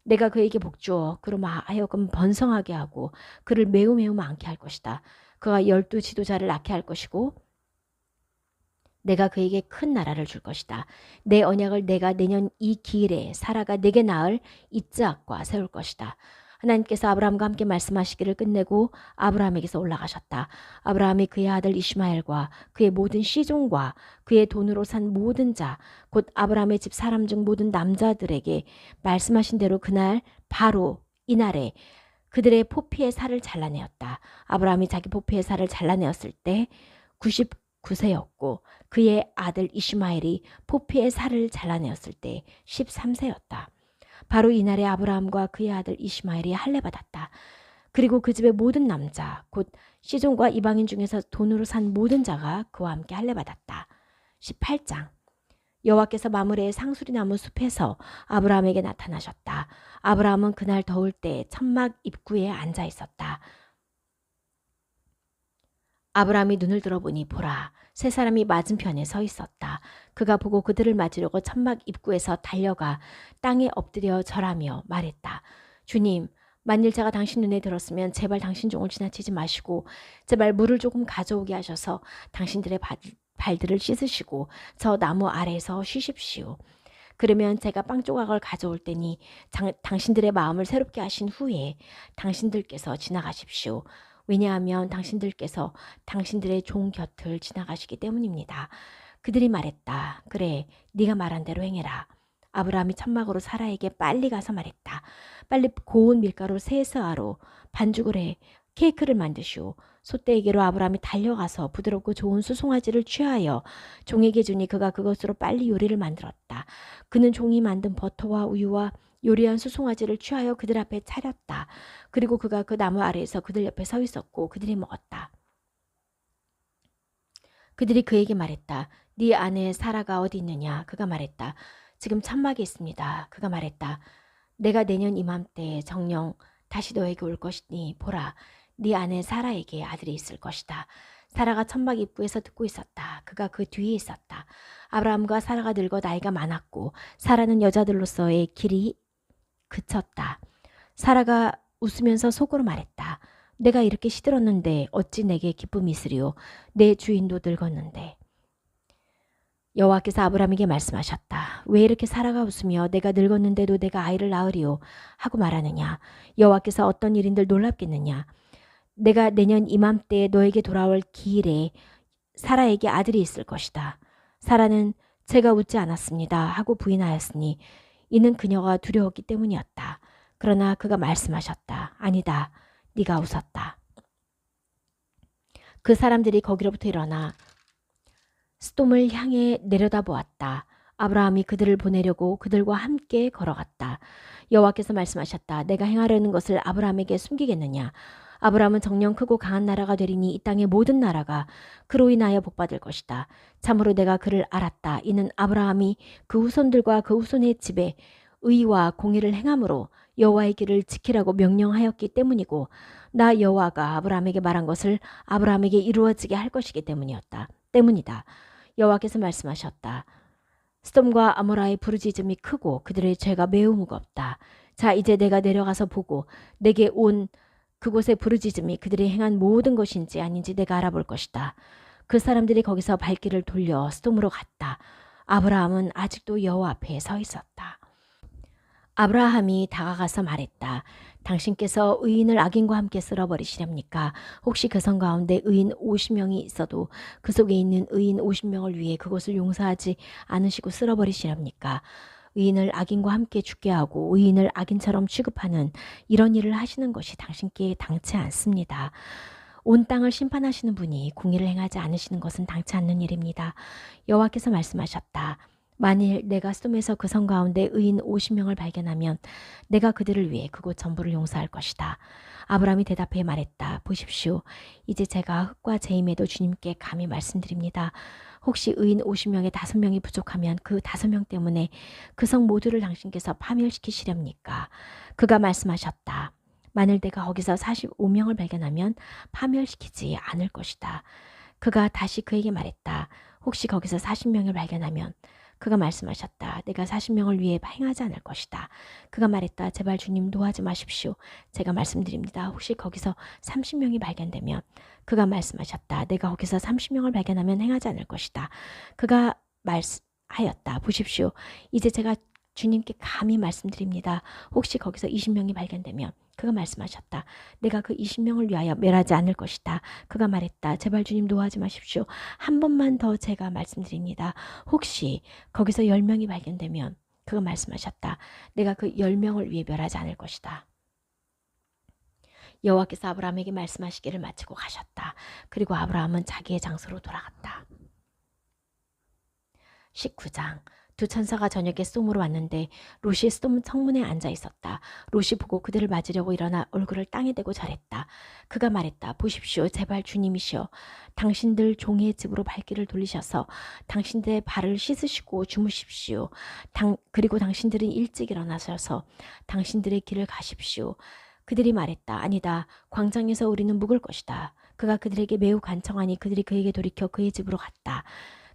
내가 그에게 복주어 그로 하여금 번성하게 하고 그를 매우 많게 할 것이다. 그가 12 지도자를 낳게 할 것이고 내가 그에게 큰 나라를 줄 것이다. 내 언약을 내가 내년 이 기일에 사라가 내게 낳을 이츠학과 세울 것이다. 하나님께서 아브라함과 함께 말씀하시기를 끝내고 아브라함에게서 올라가셨다. 아브라함이 그의 아들 이슈마엘과 그의 모든 시종과 그의 돈으로 산 모든 자, 곧 아브라함의 집 사람 중 모든 남자들에게 말씀하신 대로 그날 바로 이날에 그들의 포피의 살을 잘라내었다. 아브라함이 자기 포피의 살을 잘라내었을 때 99세였고 그의 아들 이슈마엘이 포피의 살을 잘라내었을 때 13세였다. 바로 이날에 아브라함과 그의 아들 이슈마엘이 할례받았다. 그리고 그 집의 모든 남자 곧 시종과 이방인 중에서 돈으로 산 모든 자가 그와 함께 할례받았다. 18장 여호와께서 마므레의 상수리나무 숲에서 아브라함에게 나타나셨다. 아브라함은 그날 더울 때 천막 입구에 앉아 있었다. 아브라함이 눈을 들어보니 보라, 세 사람이 맞은편에 서 있었다. 그가 보고 그들을 맞으려고 천막 입구에서 달려가 땅에 엎드려 절하며 말했다. 주님, 만일 제가 당신 눈에 들었으면 제발 당신 종을 지나치지 마시고 제발 물을 조금 가져오게 하셔서 당신들의 발들을 씻으시고 저 나무 아래에서 쉬십시오. 그러면 제가 빵 조각을 가져올 테니 당신들의 마음을 새롭게 하신 후에 당신들께서 지나가십시오. 왜냐하면 당신들께서 당신들의 종 곁을 지나가시기 때문입니다. 그들이 말했다. 그래, 네가 말한 대로 행해라. 아브라함이 천막으로 사라에게 빨리 가서 말했다. 빨리 고운 밀가루 3스아로 반죽을 해 케이크를 만드시오. 소떼에게로 아브라함이 달려가서 부드럽고 좋은 수송아지를 취하여 종에게 주니 그가 그것으로 빨리 요리를 만들었다. 그는 종이 만든 버터와 우유와 요리한 수송아지를 취하여 그들 앞에 차렸다. 그리고 그가 그 나무 아래에서 그들 옆에 서 있었고 그들이 먹었다. 그들이 그에게 말했다. 네 아내 사라가 어디 있느냐? 그가 말했다. 지금 천막에 있습니다. 그가 말했다. 내가 내년 이맘때 정녕 다시 너에게 올 것이니 보라, 네 아내 사라에게 아들이 있을 것이다. 사라가 천막 입구에서 듣고 있었다. 그가 그 뒤에 있었다. 아브라함과 사라가 늙어 나이가 많았고 사라는 여자들로서의 길이 그쳤다. 사라가 웃으면서 속으로 말했다. 내가 이렇게 시들었는데 어찌 내게 기쁨이 있으리요. 내 주인도 늙었는데. 여호와께서 아브라함에게 말씀하셨다. 왜 이렇게 사라가 웃으며 내가 늙었는데도 내가 아이를 낳으리요 하고 말하느냐. 여호와께서 어떤 일인들 놀랍겠느냐. 내가 내년 이맘때에 너에게 돌아올 기일에 사라에게 아들이 있을 것이다. 사라는 제가 웃지 않았습니다 하고 부인하였으니 이는 그녀가 두려웠기 때문이었다. 그러나 그가 말씀하셨다. 아니다. 네가 웃었다. 그 사람들이 거기로부터 일어나 스돔을 향해 내려다보았다. 아브라함이 그들을 보내려고 그들과 함께 걸어갔다. 여호와께서 말씀하셨다. 내가 행하려는 것을 아브라함에게 숨기겠느냐. 아브라함은 정령 크고 강한 나라가 되리니 이 땅의 모든 나라가 그로 인하여 복받을 것이다. 참으로 내가 그를 알았다. 이는 아브라함이 그 후손들과 그 후손의 집에 의와 공의를 행함으로 여호와의 길을 지키라고 명령하였기 때문이고 나 여호와가 아브라함에게 말한 것을 아브라함에게 이루어지게 할 것이기 때문이다. 여호와께서 말씀하셨다. 스돔과 아모라의 부르짖음이 크고 그들의 죄가 매우 무겁다. 자, 이제 내가 내려가서 보고 내게 온 그곳의 부르짖음이 그들이 행한 모든 것인지 아닌지 내가 알아볼 것이다. 그 사람들이 거기서 발길을 돌려 스돔으로 갔다. 아브라함은 아직도 여호와 앞에 서 있었다. 아브라함이 다가가서 말했다. 당신께서 의인을 악인과 함께 쓸어버리시렵니까? 혹시 그 성 가운데 의인 50명이 있어도 그 속에 있는 의인 50명을 위해 그곳을 용서하지 않으시고 쓸어버리시렵니까? 의인을 악인과 함께 죽게 하고 의인을 악인처럼 취급하는 이런 일을 하시는 것이 당신께 당치 않습니다. 온 땅을 심판하시는 분이 공의를 행하지 않으시는 것은 당치 않는 일입니다. 여호와께서 말씀하셨다. 만일 내가 소돔에서 그 성 가운데 의인 50명을 발견하면 내가 그들을 위해 그곳 전부를 용서할 것이다. 아브라함이 대답해 말했다. 보십시오. 이제 제가 흙과 재임에도 주님께 감히 말씀드립니다. 혹시 의인 50명에 5명이 부족하면 그 5명 때문에 그 성 모두를 당신께서 파멸시키시렵니까? 그가 말씀하셨다. 만일 내가 거기서 45명을 발견하면 파멸시키지 않을 것이다. 그가 다시 그에게 말했다. 혹시 거기서 40명을 발견하면 그가 말씀하셨다. 내가 40명을 위해 행하지 않을 것이다. 그가 말했다. 제발 주님 노하지 마십시오. 제가 말씀드립니다. 혹시 거기서 30명이 발견되면 그가 말씀하셨다. 내가 거기서 30명을 발견하면 행하지 않을 것이다. 그가 말하였다. 보십시오. 이제 제가 주님께 감히 말씀드립니다. 혹시 거기서 20명이 발견되면 그가 말씀하셨다. 내가 그 20명을 위하여 멸하지 않을 것이다. 그가 말했다. 제발 주님 노하지 마십시오. 한 번만 더 제가 말씀드립니다. 혹시 거기서 10명이 발견되면 그가 말씀하셨다. 내가 그 10명을 위해 멸하지 않을 것이다. 여호와께서 아브라함에게 말씀하시기를 마치고 가셨다. 그리고 아브라함은 자기의 장소로 돌아갔다. 19장. 두 천사가 저녁에 소돔으로 왔는데 롯이 소돔 성문에 앉아 있었다. 롯이 보고 그들을 맞으려고 일어나 얼굴을 땅에 대고 절했다. 그가 말했다. 보십시오. 제발 주님이시여. 당신들 종의 집으로 발길을 돌리셔서 당신들의 발을 씻으시고 주무십시오. 그리고 당신들은 일찍 일어나셔서 당신들의 길을 가십시오. 그들이 말했다. 아니다. 광장에서 우리는 묵을 것이다. 그가 그들에게 매우 간청하니 그들이 그에게 돌이켜 그의 집으로 갔다.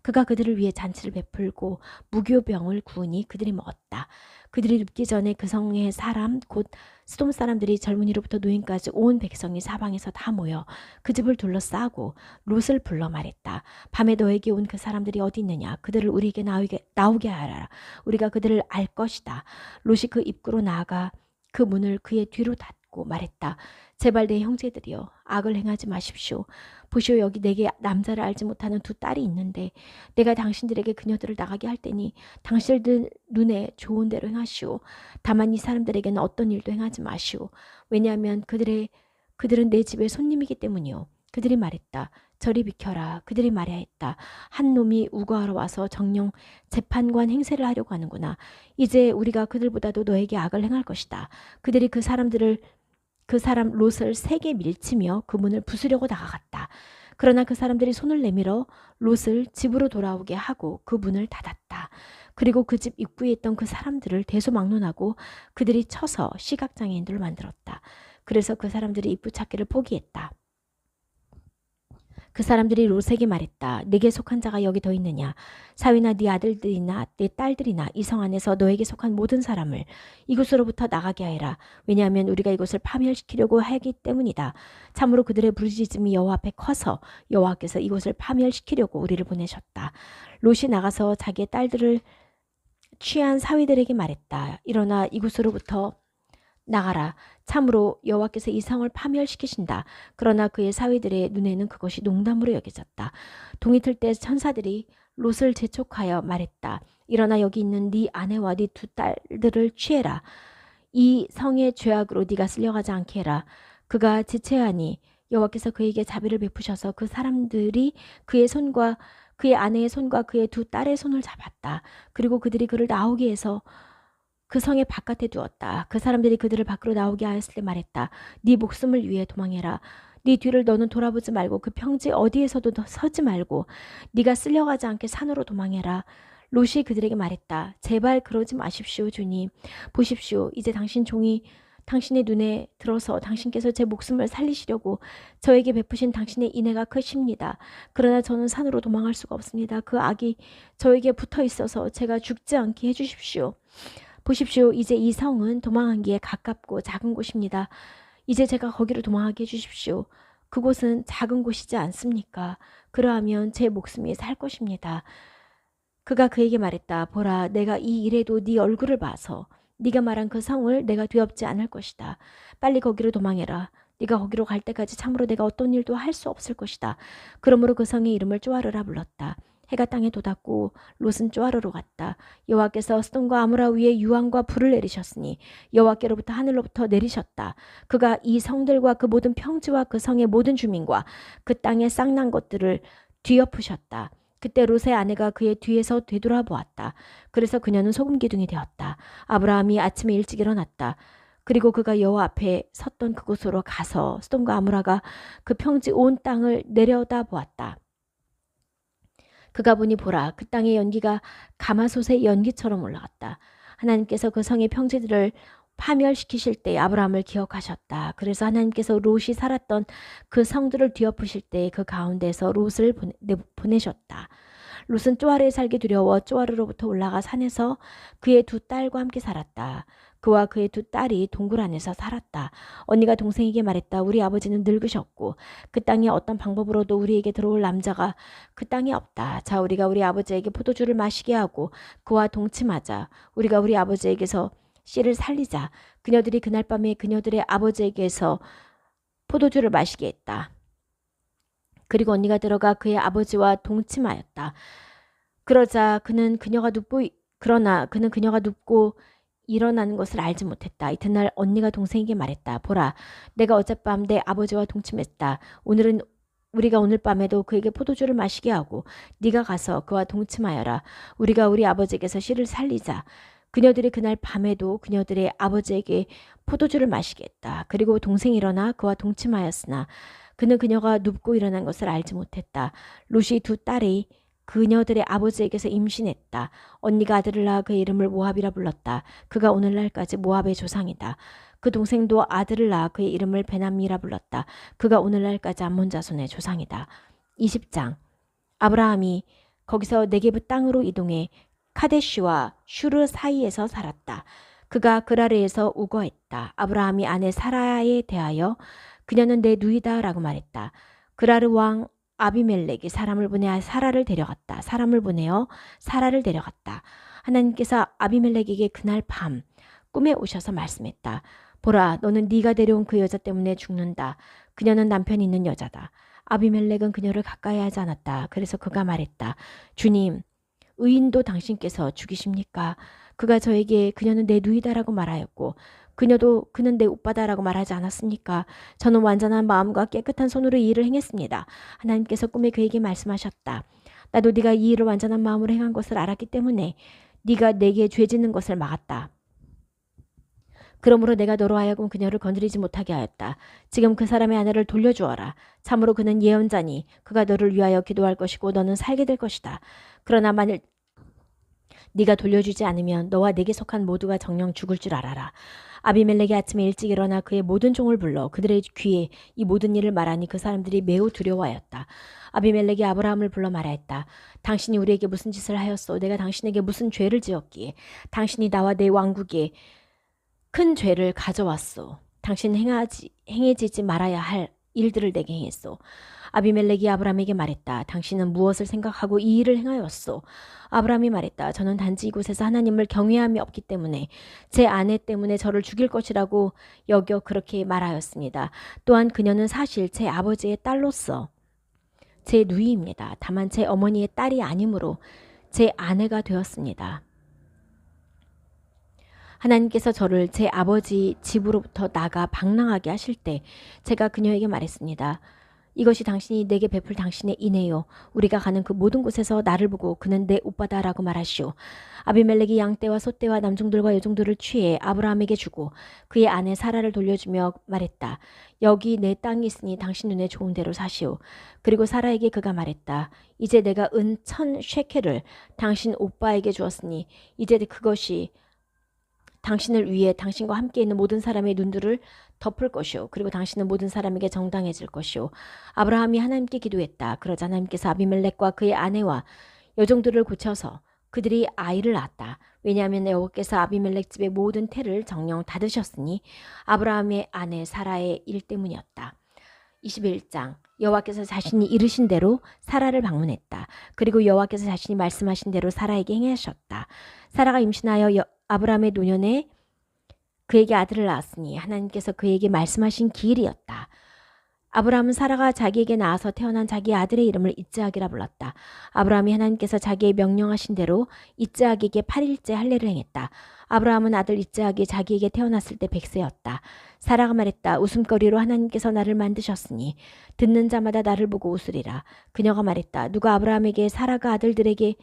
그가 그들을 위해 잔치를 베풀고 무교병을 구우니 그들이 먹었다. 그들이 눕기 전에 그 성의 사람 곧 스돔 사람들이 젊은이로부터 노인까지 온 백성이 사방에서 다 모여 그 집을 둘러싸고 롯을 불러 말했다. 밤에 너에게 온 그 사람들이 어디 있느냐? 그들을 우리에게 나오게 하라. 우리가 그들을 알 것이다. 롯이 그 입구로 나아가 그 문을 그의 뒤로 닫고 말했다. 제발 내 형제들이여 악을 행하지 마십시오. 보시오 여기 내게 남자를 알지 못하는 두 딸이 있는데 내가 당신들에게 그녀들을 나가게 할 테니 당신들 눈에 좋은 대로 행하시오. 다만 이 사람들에게는 어떤 일도 행하지 마시오. 왜냐하면 그들은 내 집의 손님이기 때문이요. 그들이 말했다. 저리 비켜라. 그들이 말하였다. 한 놈이 우거하러 와서 정령 재판관 행세를 하려고 하는구나. 이제 우리가 그들보다도 너에게 악을 행할 것이다. 그들이 그 사람 롯을 세게 밀치며 그 문을 부수려고 다가갔다. 그러나 그 사람들이 손을 내밀어 롯을 집으로 돌아오게 하고 그 문을 닫았다. 그리고 그 집 입구에 있던 그 사람들을 대소막론하고 그들이 쳐서 시각장애인들을 만들었다. 그래서 그 사람들이 입구 찾기를 포기했다. 그 사람들이 롯에게 말했다. 내게 속한 자가 여기 더 있느냐? 사위나 네 아들들이나 네 딸들이나 이 성 안에서 너에게 속한 모든 사람을 이곳으로부터 나가게 하여라. 왜냐하면 우리가 이곳을 파멸시키려고 하기 때문이다. 참으로 그들의 부르짖음이 여호와 앞에 커서 여호와께서 이곳을 파멸시키려고 우리를 보내셨다. 롯이 나가서 자기의 딸들을 취한 사위들에게 말했다. 일어나 이곳으로부터 나가라. 참으로 여호와께서 이 성을 파멸시키신다. 그러나 그의 사위들의 눈에는 그것이 농담으로 여겨졌다. 동이 틀 때 천사들이 롯을 재촉하여 말했다. 일어나 여기 있는 네 아내와 네 두 딸들을 취해라. 이 성의 죄악으로 네가 쓸려가지 않게 해라. 그가 지체하니 여호와께서 그에게 자비를 베푸셔서 그 사람들이 그의 손과 그의 아내의 손과 그의 두 딸의 손을 잡았다. 그리고 그들이 그를 나오게 해서 그 성의 바깥에 두었다. 그 사람들이 그들을 밖으로 나오게 하였을 때 말했다. 네 목숨을 위해 도망해라. 네 뒤를 너는 돌아보지 말고 그 평지 어디에서도 서지 말고 네가 쓸려가지 않게 산으로 도망해라. 롯이 그들에게 말했다. 제발 그러지 마십시오, 주님. 보십시오. 이제 당신 종이 당신의 눈에 들어서 당신께서 제 목숨을 살리시려고 저에게 베푸신 당신의 인애가 크십니다. 그러나 저는 산으로 도망할 수가 없습니다. 그 악이 저에게 붙어 있어서 제가 죽지 않게 해주십시오. 보십시오. 이제 이 성은 도망하기에 가깝고 작은 곳입니다. 이제 제가 거기로 도망하게 해주십시오. 그곳은 작은 곳이지 않습니까? 그러하면 제 목숨이 살 것입니다. 그가 그에게 말했다. 보라, 내가 이 일에도 네 얼굴을 봐서 네가 말한 그 성을 내가 뒤엎지 않을 것이다. 빨리 거기로 도망해라. 네가 거기로 갈 때까지 참으로 내가 어떤 일도 할 수 없을 것이다. 그러므로 그 성의 이름을 쪼아르라 불렀다. 해가 땅에 돋았고 롯은 쪼아르로 갔다. 여호와께서 스돈과 아모라 위에 유황과 불을 내리셨으니 여호와께로부터 하늘로부터 내리셨다. 그가 이 성들과 그 모든 평지와 그 성의 모든 주민과 그 땅의 쌍난 것들을 뒤엎으셨다. 그때 롯의 아내가 그의 뒤에서 되돌아보았다. 그래서 그녀는 소금 기둥이 되었다. 아브라함이 아침에 일찍 일어났다. 그리고 그가 여호와 앞에 섰던 그곳으로 가서 스돈과 아모라가 그 평지 온 땅을 내려다보았다. 그가 보니 보라, 그 땅의 연기가 가마솥의 연기처럼 올라갔다. 하나님께서 그 성의 평지들을 파멸시키실 때 아브라함을 기억하셨다. 그래서 하나님께서 롯이 살았던 그 성들을 뒤엎으실 때 그 가운데서 롯을 보내셨다. 롯은 쪼아르에 살기 두려워 쪼아르로부터 올라가 산에서 그의 두 딸과 함께 살았다. 그와 그의 두 딸이 동굴 안에서 살았다. 언니가 동생에게 말했다. 우리 아버지는 늙으셨고 그 땅에 어떤 방법으로도 우리에게 들어올 남자가 그 땅에 없다. 자, 우리가 우리 아버지에게 포도주를 마시게 하고 그와 동침하자. 우리가 우리 아버지에게서 씨를 살리자. 그녀들이 그날 밤에 그녀들의 아버지에게서 포도주를 마시게 했다. 그리고 언니가 들어가 그의 아버지와 동침하였다. 그러나 그는 그녀가 눕고 일어나는 것을 알지 못했다. 이튿날 언니가 동생에게 말했다. 보라, 내가 어젯밤 내 아버지와 동침했다. 우리가 오늘 밤에도 그에게 포도주를 마시게 하고 네가 가서 그와 동침하여라. 우리가 우리 아버지에게서 씨를 살리자. 그녀들이 그날 밤에도 그녀들의 아버지에게 포도주를 마시게 했다. 그리고 동생이 일어나 그와 동침하였으나 그는 그녀가 눕고 일어난 것을 알지 못했다. 롯이 두 딸이 그녀들의 아버지에게서 임신했다. 언니가 아들을 낳아 그의 이름을 모압이라 불렀다. 그가 오늘날까지 모압의 조상이다. 그 동생도 아들을 낳아 그의 이름을 베나미라 불렀다. 그가 오늘날까지 암몬 자손의 조상이다. 20장. 아브라함이 거기서 네게브 땅으로 이동해 카데슈와 슈르 사이에서 살았다. 그가 그라르에서 우거했다. 아브라함이 아내 사라에 대하여 그녀는 내 누이다 라고 말했다. 그라르 왕 아비멜렉이 사람을 보내어 사라를 데려갔다. 하나님께서 아비멜렉에게 그날 밤 꿈에 오셔서 말씀했다. 보라, 너는 네가 데려온 그 여자 때문에 죽는다. 그녀는 남편이 있는 여자다. 아비멜렉은 그녀를 가까이 하지 않았다. 그래서 그가 말했다. 주님, 의인도 당신께서 죽이십니까? 그가 저에게 그녀는 내 누이다라고 말하였고 그는 내 오빠다라고 말하지 않았습니까? 저는 완전한 마음과 깨끗한 손으로 이 일을 행했습니다. 하나님께서 꿈에 그에게 말씀하셨다. 나도 네가 이 일을 완전한 마음으로 행한 것을 알았기 때문에 네가 내게 죄 짓는 것을 막았다. 그러므로 내가 너로 하여금 그녀를 건드리지 못하게 하였다. 지금 그 사람의 아내를 돌려주어라. 참으로 그는 예언자니 그가 너를 위하여 기도할 것이고 너는 살게 될 것이다. 그러나 만일 네가 돌려주지 않으면 너와 내게 속한 모두가 정녕 죽을 줄 알아라. 아비멜렉이 아침에 일찍 일어나 그의 모든 종을 불러 그들의 귀에 이 모든 일을 말하니 그 사람들이 매우 두려워하였다. 아비멜렉이 아브라함을 불러 말하였다. 당신이 우리에게 무슨 짓을 하였소? 내가 당신에게 무슨 죄를 지었기에 당신이 나와 내 왕국에 큰 죄를 가져왔소. 당신 행해지지 말아야 할 일들을 내게 행했소. 아비멜렉이 아브라함에게 말했다. 당신은 무엇을 생각하고 이 일을 행하였소? 아브라함이 말했다. 저는 단지 이곳에서 하나님을 경외함이 없기 때문에 제 아내 때문에 저를 죽일 것이라고 여겨 그렇게 말하였습니다. 또한 그녀는 사실 제 아버지의 딸로서 제 누이입니다. 다만 제 어머니의 딸이 아니므로 제 아내가 되었습니다. 하나님께서 저를 제 아버지 집으로부터 나가 방랑하게 하실 때 제가 그녀에게 말했습니다. 이것이 당신이 내게 베풀 당신의 인애요. 우리가 가는 그 모든 곳에서 나를 보고 그는 내 오빠다라고 말하시오. 아비멜렉이 양떼와 소떼와 남종들과 여종들을 취해 아브라함에게 주고 그의 아내 사라를 돌려주며 말했다. 여기 내 땅이 있으니 당신 눈에 좋은 대로 사시오. 그리고 사라에게 그가 말했다. 이제 내가 은 1000셰켈을 당신 오빠에게 주었으니 이제 그것이 당신을 위해 당신과 함께 있는 모든 사람의 눈들을 덮을 것이오. 그리고 당신은 모든 사람에게 정당해질 것이오. 아브라함이 하나님께 기도했다. 그러자 하나님께서 아비멜렉과 그의 아내와 여종들을 고쳐서 그들이 아이를 낳았다. 왜냐하면 여호와께서 아비멜렉 집의 모든 태를 정령 닫으셨으니 아브라함의 아내 사라의 일 때문이었다. 21장 여호와께서 자신이 이르신 대로 사라를 방문했다. 그리고 여호와께서 자신이 말씀하신 대로 사라에게 행하셨다. 사라가 임신하여 아브라함의 노년에 그에게 아들을 낳았으니 하나님께서 그에게 말씀하신 기일이었다. 아브라함은 사라가 자기에게 낳아서 태어난 자기 아들의 이름을 이스하기라 불렀다. 아브라함이 하나님께서 자기의 명령하신 대로 이스하기에게 8일째 할례를 행했다. 아브라함은 아들 이스하기 자기에게 태어났을 때 100세였다. 사라가 말했다. 웃음거리로 하나님께서 나를 만드셨으니 듣는 자마다 나를 보고 웃으리라. 그녀가 말했다. 누가 아브라함에게 사라가 아들들에게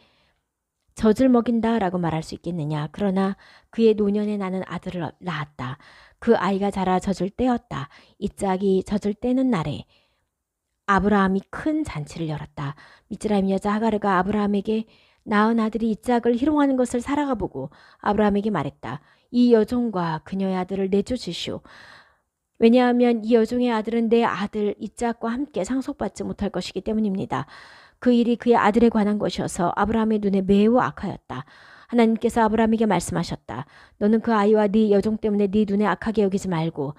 젖을 먹인다 라고 말할 수 있겠느냐. 그러나 그의 노년에 나는 아들을 낳았다. 그 아이가 자라 젖을 떼었다. 이스하기 젖을 떼는 날에 아브라함이 큰 잔치를 열었다. 미즈라임 여자 하가르가 아브라함에게 낳은 아들이 이스하크를 희롱하는 것을 사라가 보고 아브라함에게 말했다. 이 여종과 그녀의 아들을 내쫓으시오. 왜냐하면 이 여종의 아들은 내 아들 이스하크와 함께 상속받지 못할 것이기 때문입니다. 그 일이 그의 아들에 관한 것이어서 아브라함의 눈에 매우 악하였다. 하나님께서 아브라함에게 말씀하셨다. 너는 그 아이와 네 여종 때문에 네 눈에 악하게 여기지 말고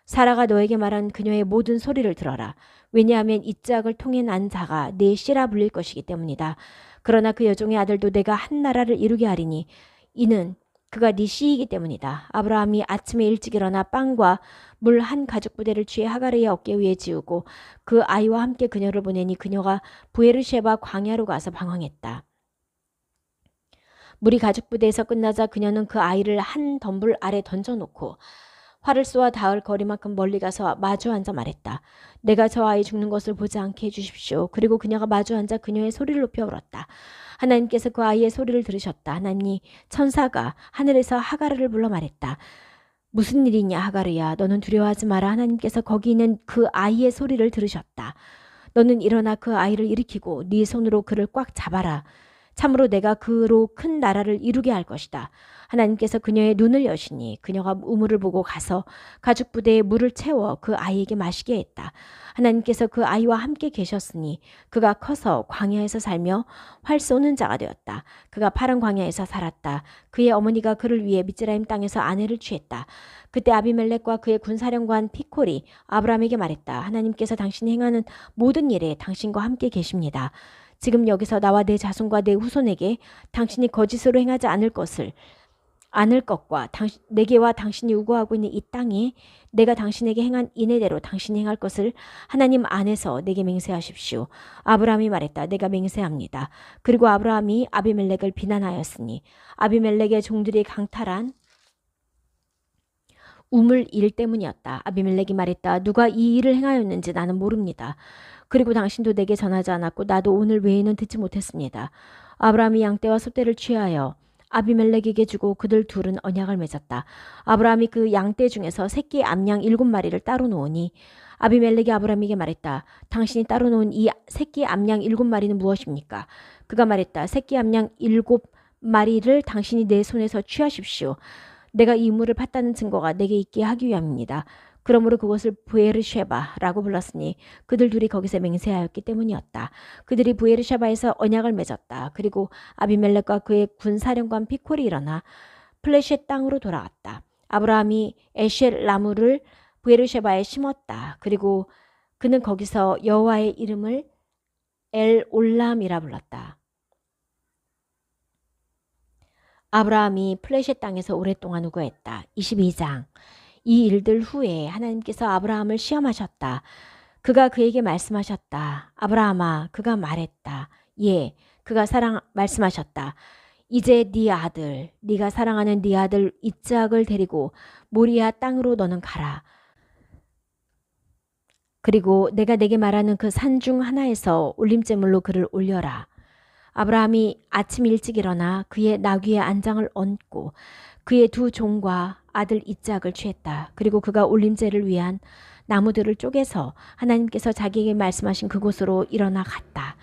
사라가 너에게 말한 그녀의 모든 소리를 들어라. 왜냐하면 이스하크를 통해 난 자가 네 씨라 불릴 것이기 때문이다. 그러나 그 여종의 아들도 내가 한 나라를 이루게 하리니 이는 그가 네 씨이기 때문이다. 아브라함이 아침에 일찍 일어나 빵과 물 한 가죽 부대를 취해 하가르의 어깨 위에 지우고 그 아이와 함께 그녀를 보내니 그녀가 부에르쉐바 광야로 가서 방황했다. 물이 가죽 부대에서 끝나자 그녀는 그 아이를 한 덤불 아래 던져놓고 활을 쏘아 닿을 거리만큼 멀리 가서 마주 앉아 말했다. 내가 저 아이 죽는 것을 보지 않게 해주십시오. 그리고 그녀가 마주 앉아 그녀의 소리를 높여 울었다. 하나님께서 그 아이의 소리를 들으셨다. 하나님이 천사가 하늘에서 하가르를 불러 말했다. 무슨 일이냐 하가르야. 너는 두려워하지 마라. 하나님께서 거기 있는 그 아이의 소리를 들으셨다. 너는 일어나 그 아이를 일으키고 네 손으로 그를 꽉 잡아라. 참으로 내가 그로 큰 나라를 이루게 할 것이다. 하나님께서 그녀의 눈을 여시니 그녀가 우물을 보고 가서 가죽 부대에 물을 채워 그 아이에게 마시게 했다. 하나님께서 그 아이와 함께 계셨으니 그가 커서 광야에서 살며 활 쏘는 자가 되었다. 그가 파란 광야에서 살았다. 그의 어머니가 그를 위해 미즈라임 땅에서 아내를 취했다. 그때 아비멜렉과 그의 군사령관 피콜이 아브라함에게 말했다. 하나님께서 당신이 행하는 모든 일에 당신과 함께 계십니다. 지금 여기서 나와 내 자손과 내 후손에게 당신이 거짓으로 행하지 않을 것과 내게와 당신이 우고하고 있는 이 땅에 내가 당신에게 행한 인애대로 당신이 행할 것을 하나님 안에서 내게 맹세하십시오. 아브라함이 말했다. 내가 맹세합니다. 그리고 아브라함이 아비멜렉을 비난하였으니 아비멜렉의 종들이 강탈한 우물 일 때문이었다. 아비멜렉이 말했다. 누가 이 일을 행하였는지 나는 모릅니다. 그리고 당신도 내게 전하지 않았고 나도 오늘 외에는 듣지 못했습니다. 아브라함이 양떼와 소떼를 취하여 아비멜렉에게 주고 그들 둘은 언약을 맺었다. 아브라함이 그 양떼 중에서 새끼 암양 7마리를 따로 놓으니 아비멜렉이 아브라함에게 말했다. 당신이 따로 놓은 이 새끼 암양 7마리는 무엇입니까? 그가 말했다. 새끼 암양 7마리를 당신이 내 손에서 취하십시오. 내가 이 우물을 팠다는 증거가 내게 있게 하기 위함입니다. 그러므로 그것을 부에르쉐바라고 불렀으니 그들 둘이 거기서 맹세하였기 때문이었다. 그들이 부에르쉐바에서 언약을 맺었다. 그리고 아비멜렉과 그의 군사령관 피콜이 일어나 플레셋 땅으로 돌아왔다. 아브라함이 에쉘 나무를 부에르쉐바에 심었다. 그리고 그는 거기서 여호와의 이름을 엘 올람이라 불렀다. 아브라함이 플레셋 땅에서 오랫동안 우거했다. 22장 이 일들 후에 하나님께서 아브라함을 시험하셨다. 그가 그에게 말씀하셨다. 아브라함아, 그가 말했다. 예, 그가 말씀하셨다. 이제 네 아들, 네가 사랑하는 네 아들 이스하크를 데리고 모리아 땅으로 너는 가라. 그리고 내가 내게 말하는 그 산 중 하나에서 올림제물로 그를 올려라. 아브라함이 아침 일찍 일어나 그의 나귀의 안장을 얹고 그의 두 종과 아들 이스하크를 취했다. 그리고 그가 올림제를 위한 나무들을 쪼개서 하나님께서 자기에게 말씀하신 그곳으로 일어나 갔다.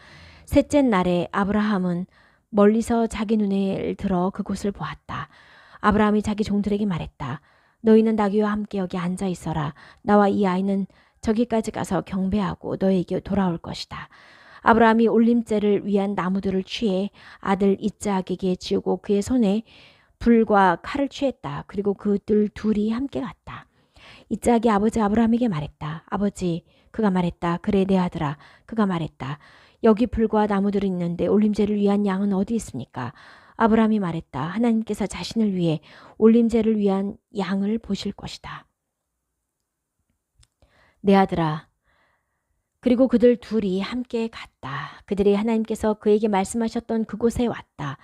셋째 날에 아브라함은 멀리서 자기 눈에 들어 그곳을 보았다. 아브라함이 자기 종들에게 말했다. 너희는 나귀와 함께 여기 앉아 있어라. 나와 이 아이는 저기까지 가서 경배하고 너에게 돌아올 것이다. 아브라함이 올림제를 위한 나무들을 취해 아들 이스하크에게 지우고 그의 손에 불과 칼을 취했다. 그리고 그들 둘이 함께 갔다. 이삭이 아버지 아브라함에게 말했다. 아버지, 그가 말했다. 그래 내 아들아, 그가 말했다. 여기 불과 나무들이 있는데 올림제를 위한 양은 어디 있습니까? 아브라함이 말했다. 하나님께서 자신을 위해 올림제를 위한 양을 보실 것이다. 내 아들아, 그리고 그들 둘이 함께 갔다. 그들이 하나님께서 그에게 말씀하셨던 그곳에 왔다.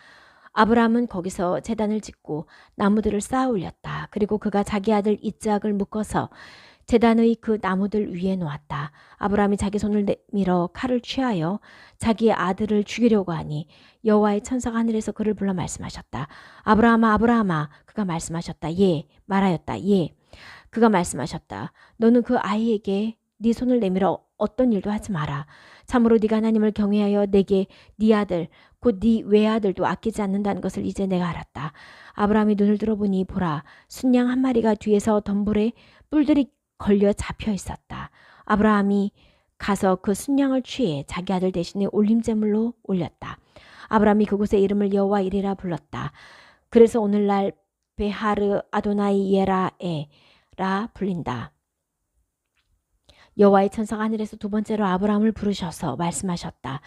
아브라함은 거기서 제단을 짓고 나무들을 쌓아 올렸다. 그리고 그가 자기 아들 이삭을 묶어서 제단의 그 나무들 위에 놓았다. 아브라함이 자기 손을 내밀어 칼을 취하여 자기의 아들을 죽이려고 하니 여호와의 천사가 하늘에서 그를 불러 말씀하셨다. 아브라함아, 아브라함아. 그가 말씀하셨다. 예. 말하였다. 예. 그가 말씀하셨다. 너는 그 아이에게 네 손을 내밀어 어떤 일도 하지 마라. 참으로 네가 하나님을 경외하여 내게 네 아들 곧 네 외아들도 아끼지 않는다는 것을 이제 내가 알았다. 아브라함이 눈을 들어보니 보라, 순양 한 마리가 뒤에서 덤불에 뿔들이 걸려 잡혀 있었다. 아브라함이 가서 그 순양을 취해 자기 아들 대신에 올림제물로 올렸다. 아브라함이 그곳의 이름을 여호와 이레라 불렀다. 그래서 오늘날 베하르 아도나이 예라에라 불린다. 여호와의 천사가 하늘에서 두 번째로 아브라함을 부르셔서 말씀하셨다.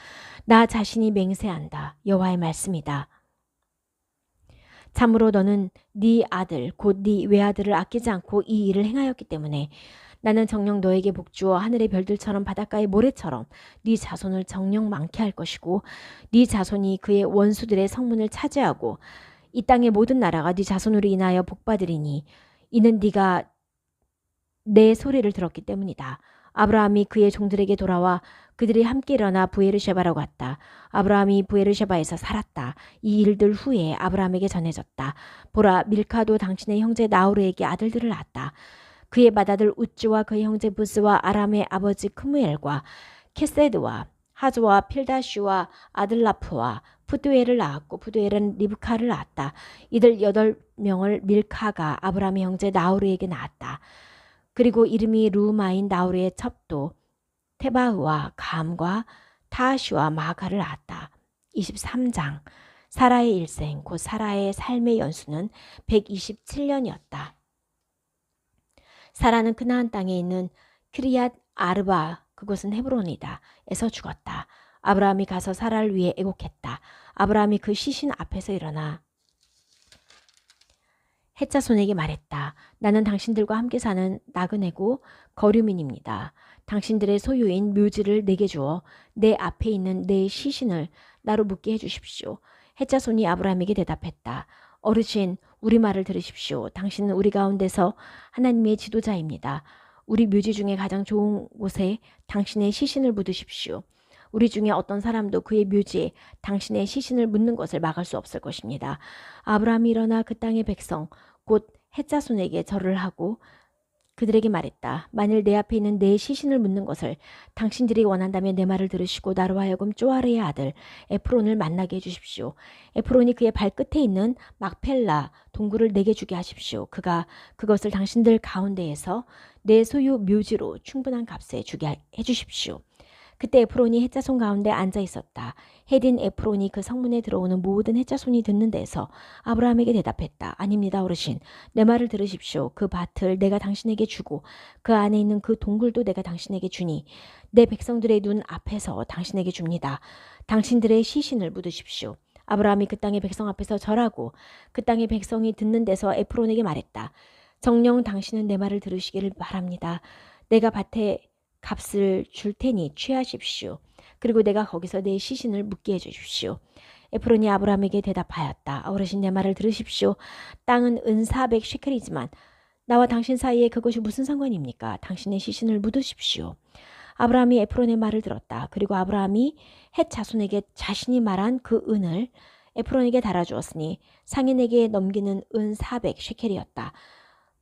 나 자신이 맹세한다. 여호와의 말씀이다. 참으로 너는 네 아들 곧 네 외아들을 아끼지 않고 이 일을 행하였기 때문에 나는 정녕 너에게 복주어 하늘의 별들처럼 바닷가의 모래처럼 네 자손을 정녕 많게 할 것이고 네 자손이 그의 원수들의 성문을 차지하고 이 땅의 모든 나라가 네 자손으로 인하여 복받으리니 이는 네가 내 소리를 들었기 때문이다. 아브라함이 그의 종들에게 돌아와 그들이 함께 일어나 부에르쉐바라고 갔다. 아브라함이 부에르쉐바에서 살았다. 이 일들 후에 아브라함에게 전해졌다. 보라, 밀카도 당신의 형제 나우르에게 아들들을 낳았다. 그의 맏아들 우즈와 그의 형제 부스와 아람의 아버지 크무엘과 케세드와 하조와 필다슈와 아들라프와 푸드엘을 낳았고 푸드엘은 리브카를 낳았다. 이들 8명을 밀카가 아브라함의 형제 나우르에게 낳았다. 그리고 이름이 루마인 나우르의 첩도 테바흐와 감과 타하슈와 마가를 낳았다. 23장 사라의 일생 곧 사라의 삶의 연수는 127년이었다. 사라는 크나안 땅에 있는 크리앗 아르바 그곳은 헤브론이다. 에서 죽었다. 아브라함이 가서 사라를 위해 애곡했다. 아브라함이 그 시신 앞에서 일어나 햇자손에게 말했다. 나는 당신들과 함께 사는 나그네고 거류민입니다. 당신들의 소유인 묘지를 내게 주어 내 앞에 있는 내 시신을 나로 묻게 해주십시오. 햇자손이 아브라함에게 대답했다. 어르신, 우리 말을 들으십시오. 당신은 우리 가운데서 하나님의 지도자입니다. 우리 묘지 중에 가장 좋은 곳에 당신의 시신을 묻으십시오. 우리 중에 어떤 사람도 그의 묘지에 당신의 시신을 묻는 것을 막을 수 없을 것입니다. 아브라함이 일어나 그 땅의 백성 곧 햇자손에게 절을 하고 그들에게 말했다. 만일 내 앞에 있는 내 시신을 묻는 것을 당신들이 원한다면 내 말을 들으시고 나로 하여금 쪼아르의 아들 에프론을 만나게 해주십시오. 에프론이 그의 발끝에 있는 막펠라 동굴을 내게 주게 하십시오. 그가 그것을 당신들 가운데에서 내 소유 묘지로 충분한 값에 주게 해주십시오. 그때 에프론이 햇자손 가운데 앉아 있었다. 헤딘 에프론이 그 성문에 들어오는 모든 햇자손이 듣는 데에서 아브라함에게 대답했다. 아닙니다, 어르신. 내 말을 들으십시오. 그 밭을 내가 당신에게 주고 그 안에 있는 그 동굴도 내가 당신에게 주니 내 백성들의 눈 앞에서 당신에게 줍니다. 당신들의 시신을 묻으십시오. 아브라함이 그 땅의 백성 앞에서 절하고 그 땅의 백성이 듣는 데서 에프론에게 말했다. 정녕 당신은 내 말을 들으시기를 바랍니다. 내가 밭에 값을 줄 테니 취하십시오. 그리고 내가 거기서 내 시신을 묻게 해주십시오. 에프론이 아브라함에게 대답하였다. 어르신, 내 말을 들으십시오. 땅은 은 400 shekel이지만 나와 당신 사이에 그것이 무슨 상관입니까? 당신의 시신을 묻으십시오. 아브라함이 에프론의 말을 들었다. 그리고 아브라함이 헷 자손에게 자신이 말한 그 은을 에프론에게 달아주었으니 상인에게 넘기는 은 400 shekel이었다.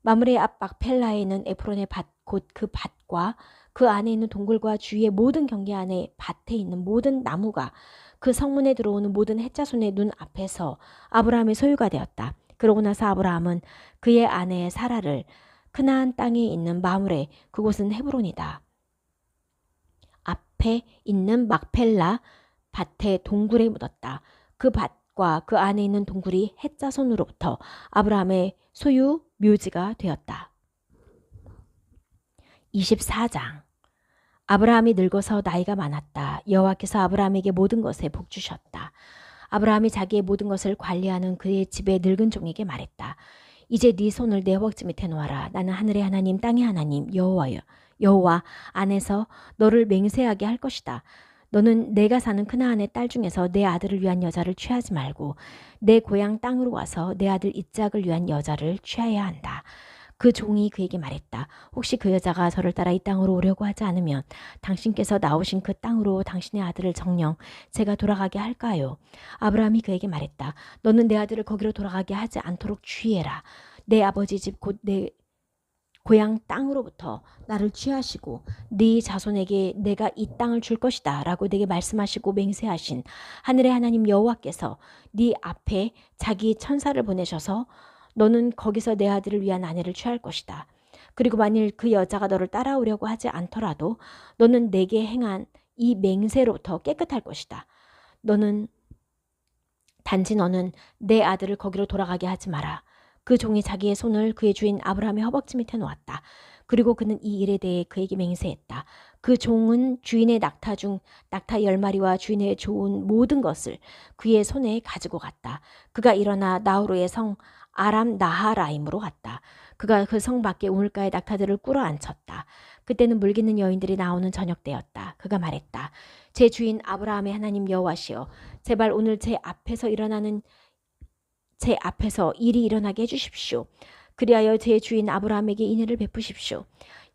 마므레 앞 막펠라에 있는 에프론의 밭 곧 그 밭과 그 안에 있는 동굴과 주위의 모든 경계 안에 밭에 있는 모든 나무가 그 성문에 들어오는 모든 햇자손의 눈 앞에서 아브라함의 소유가 되었다. 그러고 나서 아브라함은 그의 아내 사라를 크나안 땅에 있는 마므레 그곳은 헤브론이다. 앞에 있는 막펠라 밭의 동굴에 묻었다. 그 밭과 그 안에 있는 동굴이 햇자손으로부터 아브라함의 소유 묘지가 되었다. 24장. 아브라함이 늙어서 나이가 많았다. 여호와께서 아브라함에게 모든 것에 복 주셨다. 아브라함이 자기의 모든 것을 관리하는 그의 집의 늙은 종에게 말했다. 이제 네 손을 내 허벅지 밑에 놓아라. 나는 하늘의 하나님 땅의 하나님 여호와 안에서 너를 맹세하게 할 것이다. 너는 내가 사는 크나안의 딸 중에서 내 아들을 위한 여자를 취하지 말고 내 고향 땅으로 와서 내 아들 이짝을 위한 여자를 취하여야 한다. 그 종이 그에게 말했다. 혹시 그 여자가 저를 따라 이 땅으로 오려고 하지 않으면 당신께서 나오신 그 땅으로 당신의 아들을 정녕 제가 돌아가게 할까요? 아브라함이 그에게 말했다. 너는 내 아들을 거기로 돌아가게 하지 않도록 주의해라. 내 아버지 집 곧 내 고향 땅으로부터 나를 취하시고 네 자손에게 내가 이 땅을 줄 것이다 라고 내게 말씀하시고 맹세하신 하늘의 하나님 여호와께서 네 앞에 자기 천사를 보내셔서 너는 거기서 내 아들을 위한 아내를 취할 것이다. 그리고 만일 그 여자가 너를 따라오려고 하지 않더라도 너는 내게 행한 이 맹세로부터 깨끗할 것이다. 단지 너는 내 아들을 거기로 돌아가게 하지 마라. 그 종이 자기의 손을 그의 주인 아브라함의 허벅지 밑에 놓았다. 그리고 그는 이 일에 대해 그에게 맹세했다. 그 종은 주인의 낙타 중 낙타 10마리와 주인의 좋은 모든 것을 그의 손에 가지고 갔다. 그가 일어나 나우루의 성 아람 나하라임으로 갔다. 그가 그 성 밖에 우물가에 낙타들을 꿇어 앉혔다. 그때는 물깃는 여인들이 나오는 저녁 때였다. 그가 말했다. 제 주인 아브라함의 하나님 여호와시여, 제발 오늘 제 앞에서 일이 일어나게 해주십시오. 그리하여 제 주인 아브라함에게 인애를 베푸십시오.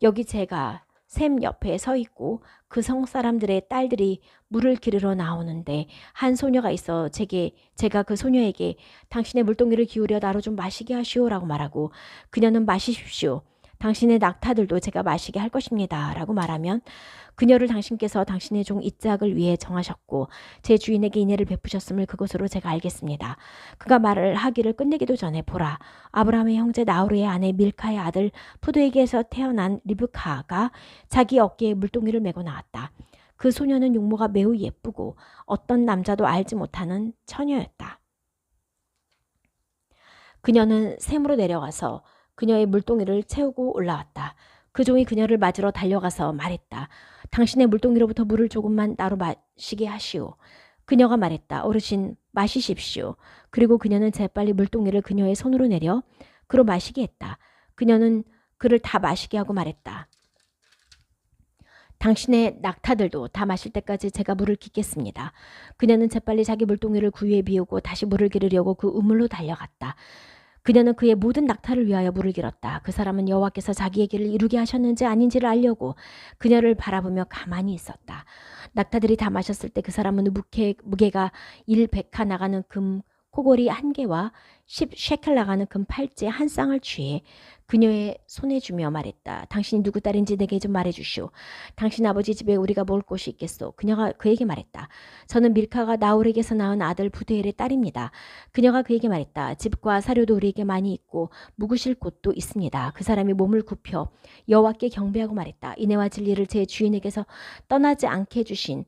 여기 제가 샘 옆에 서 있고 그 성 사람들의 딸들이 물을 기르러 나오는데 한 소녀가 있어 제가 그 소녀에게 당신의 물동이를 기울여 나로 좀 마시게 하시오라고 말하고 그녀는 마시십시오. 당신의 낙타들도 제가 마시게 할 것입니다. 라고 말하면 그녀를 당신께서 당신의 종 이짝을 위해 정하셨고 제 주인에게 인애를 베푸셨음을 그것으로 제가 알겠습니다. 그가 말을 하기를 끝내기도 전에 보라, 아브라함의 형제 나우르의 아내 밀카의 아들 푸드에게서 태어난 리브카가 자기 어깨에 물동이를 메고 나왔다. 그 소녀는 용모가 매우 예쁘고 어떤 남자도 알지 못하는 처녀였다. 그녀는 샘으로 내려가서 그녀의 물동이를 채우고 올라왔다. 그 종이 그녀를 맞으러 달려가서 말했다. 당신의 물동이로부터 물을 조금만 나로 마시게 하시오. 그녀가 말했다. 어르신, 마시십시오. 그리고 그녀는 재빨리 물동이를 그녀의 손으로 내려 그로 마시게 했다. 그녀는 그를 다 마시게 하고 말했다. 당신의 낙타들도 다 마실 때까지 제가 물을 깃겠습니다. 그녀는 재빨리 자기 물동이를 그 위에 비우고 다시 물을 기르려고 그 우물로 달려갔다. 그녀는 그의 모든 낙타를 위하여 물을 길었다. 그 사람은 여호와께서 자기의 길을 이루게 하셨는지 아닌지를 알려고 그녀를 바라보며 가만히 있었다. 낙타들이 다 마셨을 때 그 사람은 무게가 1백하 나가는 금 코골이 1개와 10셰켈 나가는 금 팔찌 1쌍을 취해 그녀의 손에 주며 말했다. 당신이 누구 딸인지 내게 좀 말해주시오. 당신 아버지 집에 우리가 먹을 곳이 있겠소. 그녀가 그에게 말했다. 저는 밀카가 나홀에게서 낳은 아들 부드엘의 딸입니다. 그녀가 그에게 말했다. 집과 사료도 우리에게 많이 있고 묵으실 곳도 있습니다. 그 사람이 몸을 굽혀 여호와께 경배하고 말했다. 인애와 진리를 제 주인에게서 떠나지 않게 해주신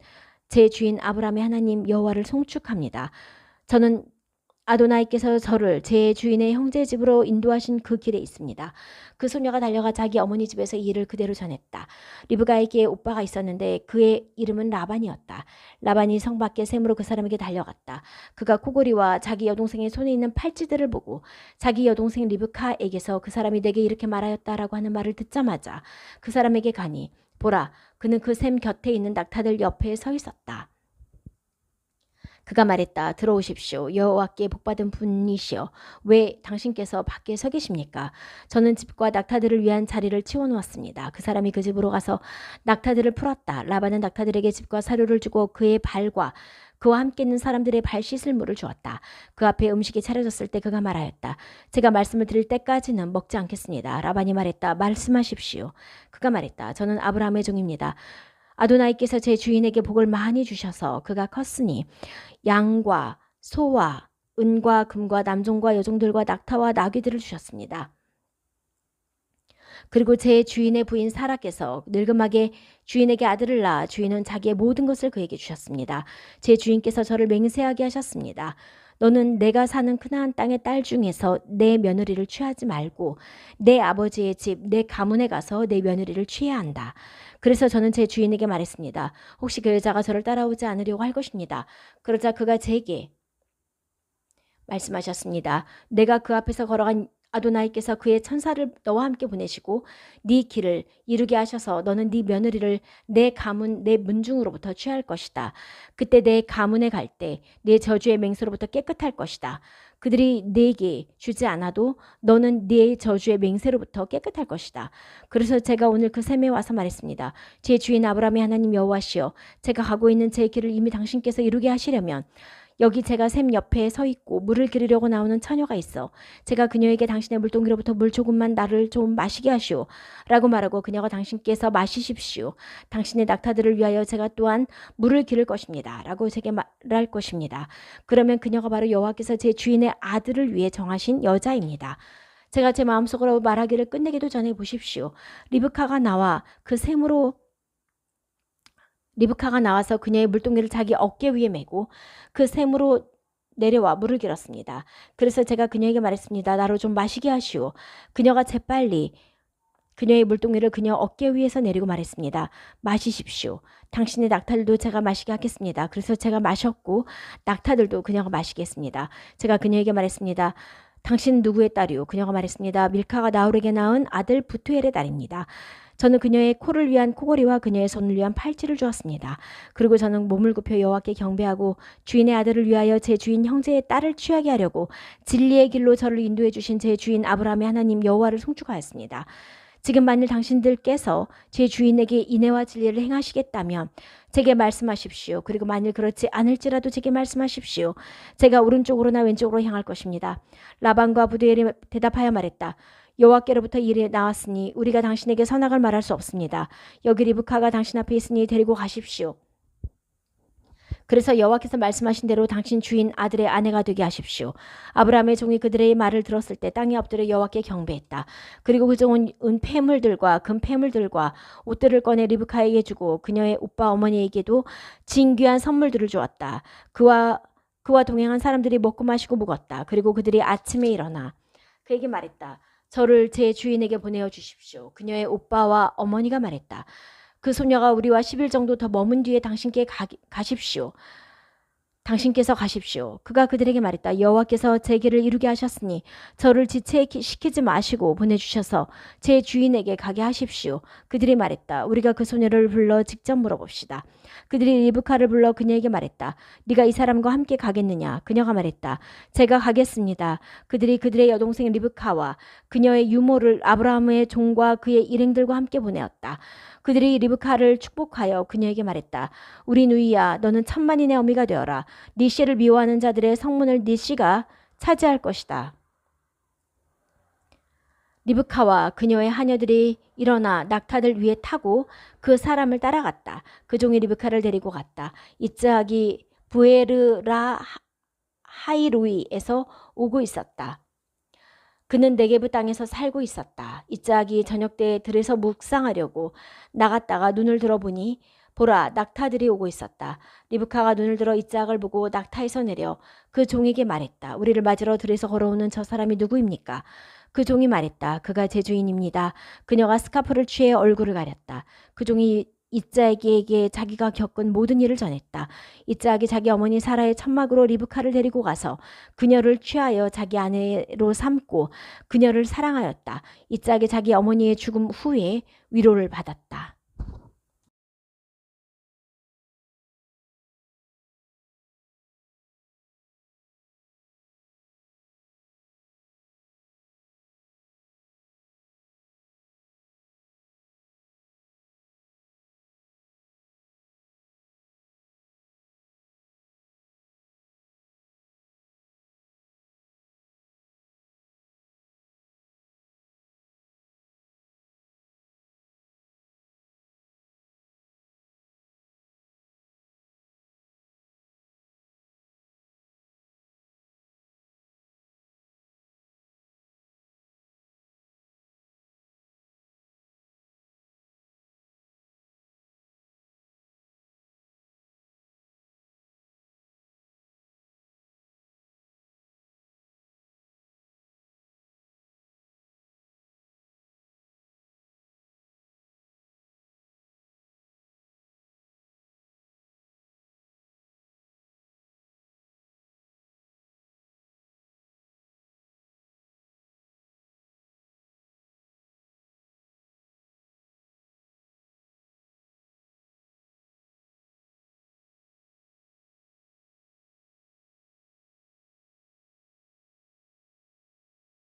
제 주인 아브라함의 하나님 여호와를 송축합니다. 저는 아도나이께서 저를 제 주인의 형제 집으로 인도하신 그 길에 있습니다. 그 소녀가 달려가 자기 어머니 집에서 이 일을 그대로 전했다. 리브가에게 오빠가 있었는데 그의 이름은 라반이었다. 라반이 성 밖의 샘으로 그 사람에게 달려갔다. 그가 코골이와 자기 여동생의 손에 있는 팔찌들을 보고 자기 여동생 리브카에게서 그 사람이 내게 이렇게 말하였다라고 하는 말을 듣자마자 그 사람에게 가니 보라, 그는 그 샘 곁에 있는 낙타들 옆에 서 있었다. 그가 말했다. 들어오십시오. 여호와께 복받은 분이시여. 왜 당신께서 밖에 서 계십니까? 저는 집과 낙타들을 위한 자리를 치워놓았습니다. 그 사람이 그 집으로 가서 낙타들을 풀었다. 라반은 낙타들에게 집과 사료를 주고 그의 발과 그와 함께 있는 사람들의 발 씻을 물을 주었다. 그 앞에 음식이 차려졌을 때 그가 말하였다. 제가 말씀을 드릴 때까지는 먹지 않겠습니다. 라반이 말했다. 말씀하십시오. 그가 말했다. 저는 아브라함의 종입니다. 아도나이께서 제 주인에게 복을 많이 주셔서 그가 컸으니 양과 소와 은과 금과 남종과 여종들과 낙타와 나귀들을 주셨습니다. 그리고 제 주인의 부인 사라께서 늙음하게 주인에게 아들을 낳아 주인은 자기의 모든 것을 그에게 주셨습니다. 제 주인께서 저를 맹세하게 하셨습니다. 너는 내가 사는 그나안 땅의 딸 중에서 내 며느리를 취하지 말고 내 아버지의 집, 내 가문에 가서 내 며느리를 취해야 한다. 그래서 저는 제 주인에게 말했습니다. 혹시 그 여자가 저를 따라오지 않으려고 할 것입니다. 그러자 그가 제게 말씀하셨습니다. 내가 그 앞에서 걸어간 아도나이께서 그의 천사를 너와 함께 보내시고 네 길을 이루게 하셔서 너는 네 며느리를 내 가문 내 문중으로부터 취할 것이다. 그때 내 가문에 갈 때 네 저주의 맹세로부터 깨끗할 것이다. 그들이 네게 주지 않아도 너는 네 저주의 맹세로부터 깨끗할 것이다. 그래서 제가 오늘 그 샘에 와서 말했습니다. 제 주인 아브라함의 하나님 여호와시여, 제가 가고 있는 제 길을 이미 당신께서 이루게 하시려면 여기 제가 샘 옆에 서 있고 물을 기르려고 나오는 처녀가 있어. 제가 그녀에게 당신의 물동기로부터 물 조금만 나를 좀 마시게 하시오. 라고 말하고 그녀가 당신께서 마시십시오. 당신의 낙타들을 위하여 제가 또한 물을 기를 것입니다. 라고 제게 말할 것입니다. 그러면 그녀가 바로 여호와께서 제 주인의 아들을 위해 정하신 여자입니다. 제가 제 마음속으로 말하기를 끝내기도 전에 보십시오. 리브카가 나와서 그녀의 물동이를 자기 어깨 위에 메고 그 샘으로 내려와 물을 길었습니다. 그래서 제가 그녀에게 말했습니다. 나로 좀 마시게 하시오. 그녀가 재빨리 그녀의 물동이를 그녀 어깨 위에서 내리고 말했습니다. 마시십시오. 당신의 낙타들도 제가 마시게 하겠습니다. 그래서 제가 마셨고 낙타들도 그녀가 마시게 했습니다. 제가 그녀에게 말했습니다. 당신 누구의 딸이오? 그녀가 말했습니다. 밀카가 나홀에게 낳은 아들 부투엘의 딸입니다. 저는 그녀의 코를 위한 코걸이와 그녀의 손을 위한 팔찌를 주었습니다. 그리고 저는 몸을 굽혀 여호와께 경배하고 주인의 아들을 위하여 제 주인 형제의 딸을 취하게 하려고 진리의 길로 저를 인도해 주신 제 주인 아브라함의 하나님 여호와를 송축하였습니다. 지금 만일 당신들께서 제 주인에게 인애와 진리를 행하시겠다면 제게 말씀하십시오. 그리고 만일 그렇지 않을지라도 제게 말씀하십시오. 제가 오른쪽으로나 왼쪽으로 향할 것입니다. 라반과 부두엘이 대답하여 말했다. 여호와께로부터 일이 나왔으니 우리가 당신에게 선악을 말할 수 없습니다. 여기 리브카가 당신 앞에 있으니 데리고 가십시오. 그래서 여호와께서 말씀하신 대로 당신 주인 아들의 아내가 되게 하십시오. 아브라함의 종이 그들의 말을 들었을 때 땅에 엎드려 여호와께 경배했다. 그리고 그 종은 은 폐물들과 금 폐물들과 옷들을 꺼내 리브카에게 주고 그녀의 오빠 어머니에게도 진귀한 선물들을 주었다. 그와 동행한 사람들이 먹고 마시고 묵었다. 그리고 그들이 아침에 일어나 그에게 말했다. 저를 제 주인에게 보내어 주십시오. 그녀의 오빠와 어머니가 말했다. 그 소녀가 우리와 10일 정도 더 머문 뒤에 가십시오. 당신께서 가십시오. 그가 그들에게 말했다. 여호와께서 제 길을 이루게 하셨으니 저를 지체시키지 마시고 보내주셔서 제 주인에게 가게 하십시오. 그들이 말했다. 우리가 그 소녀를 불러 직접 물어봅시다. 그들이 리브카를 불러 그녀에게 말했다. 네가 이 사람과 함께 가겠느냐? 그녀가 말했다. 제가 가겠습니다. 그들이 그들의 여동생 리브카와 그녀의 유모를 아브라함의 종과 그의 일행들과 함께 보내었다. 그들이 리브카를 축복하여 그녀에게 말했다. 우리 누이야, 너는 천만인의 어미가 되어라. 네 씨를 미워하는 자들의 성문을 네 씨가 차지할 것이다. 리브카와 그녀의 하녀들이 일어나 낙타들 위에 타고 그 사람을 따라갔다. 그 종이 리브카를 데리고 갔다. 이스하기 부에르라 하이로이에서 오고 있었다. 그는 네게브 땅에서 살고 있었다. 이스하기 저녁 때 들에서 묵상하려고 나갔다가 눈을 들어보니 보라, 낙타들이 오고 있었다. 리브카가 눈을 들어 이스하크를 보고 낙타에서 내려 그 종에게 말했다. 우리를 맞으러 들에서 걸어오는 저 사람이 누구입니까? 그 종이 말했다. 그가 제 주인입니다. 그녀가 스카프를 취해 얼굴을 가렸다. 그 종이 이스하크에게 자기가 겪은 모든 일을 전했다. 이스하크이 자기 어머니 사라의 천막으로 리브카를 데리고 가서 그녀를 취하여 자기 아내로 삼고 그녀를 사랑하였다. 이스하크이 자기 어머니의 죽음 후에 위로를 받았다.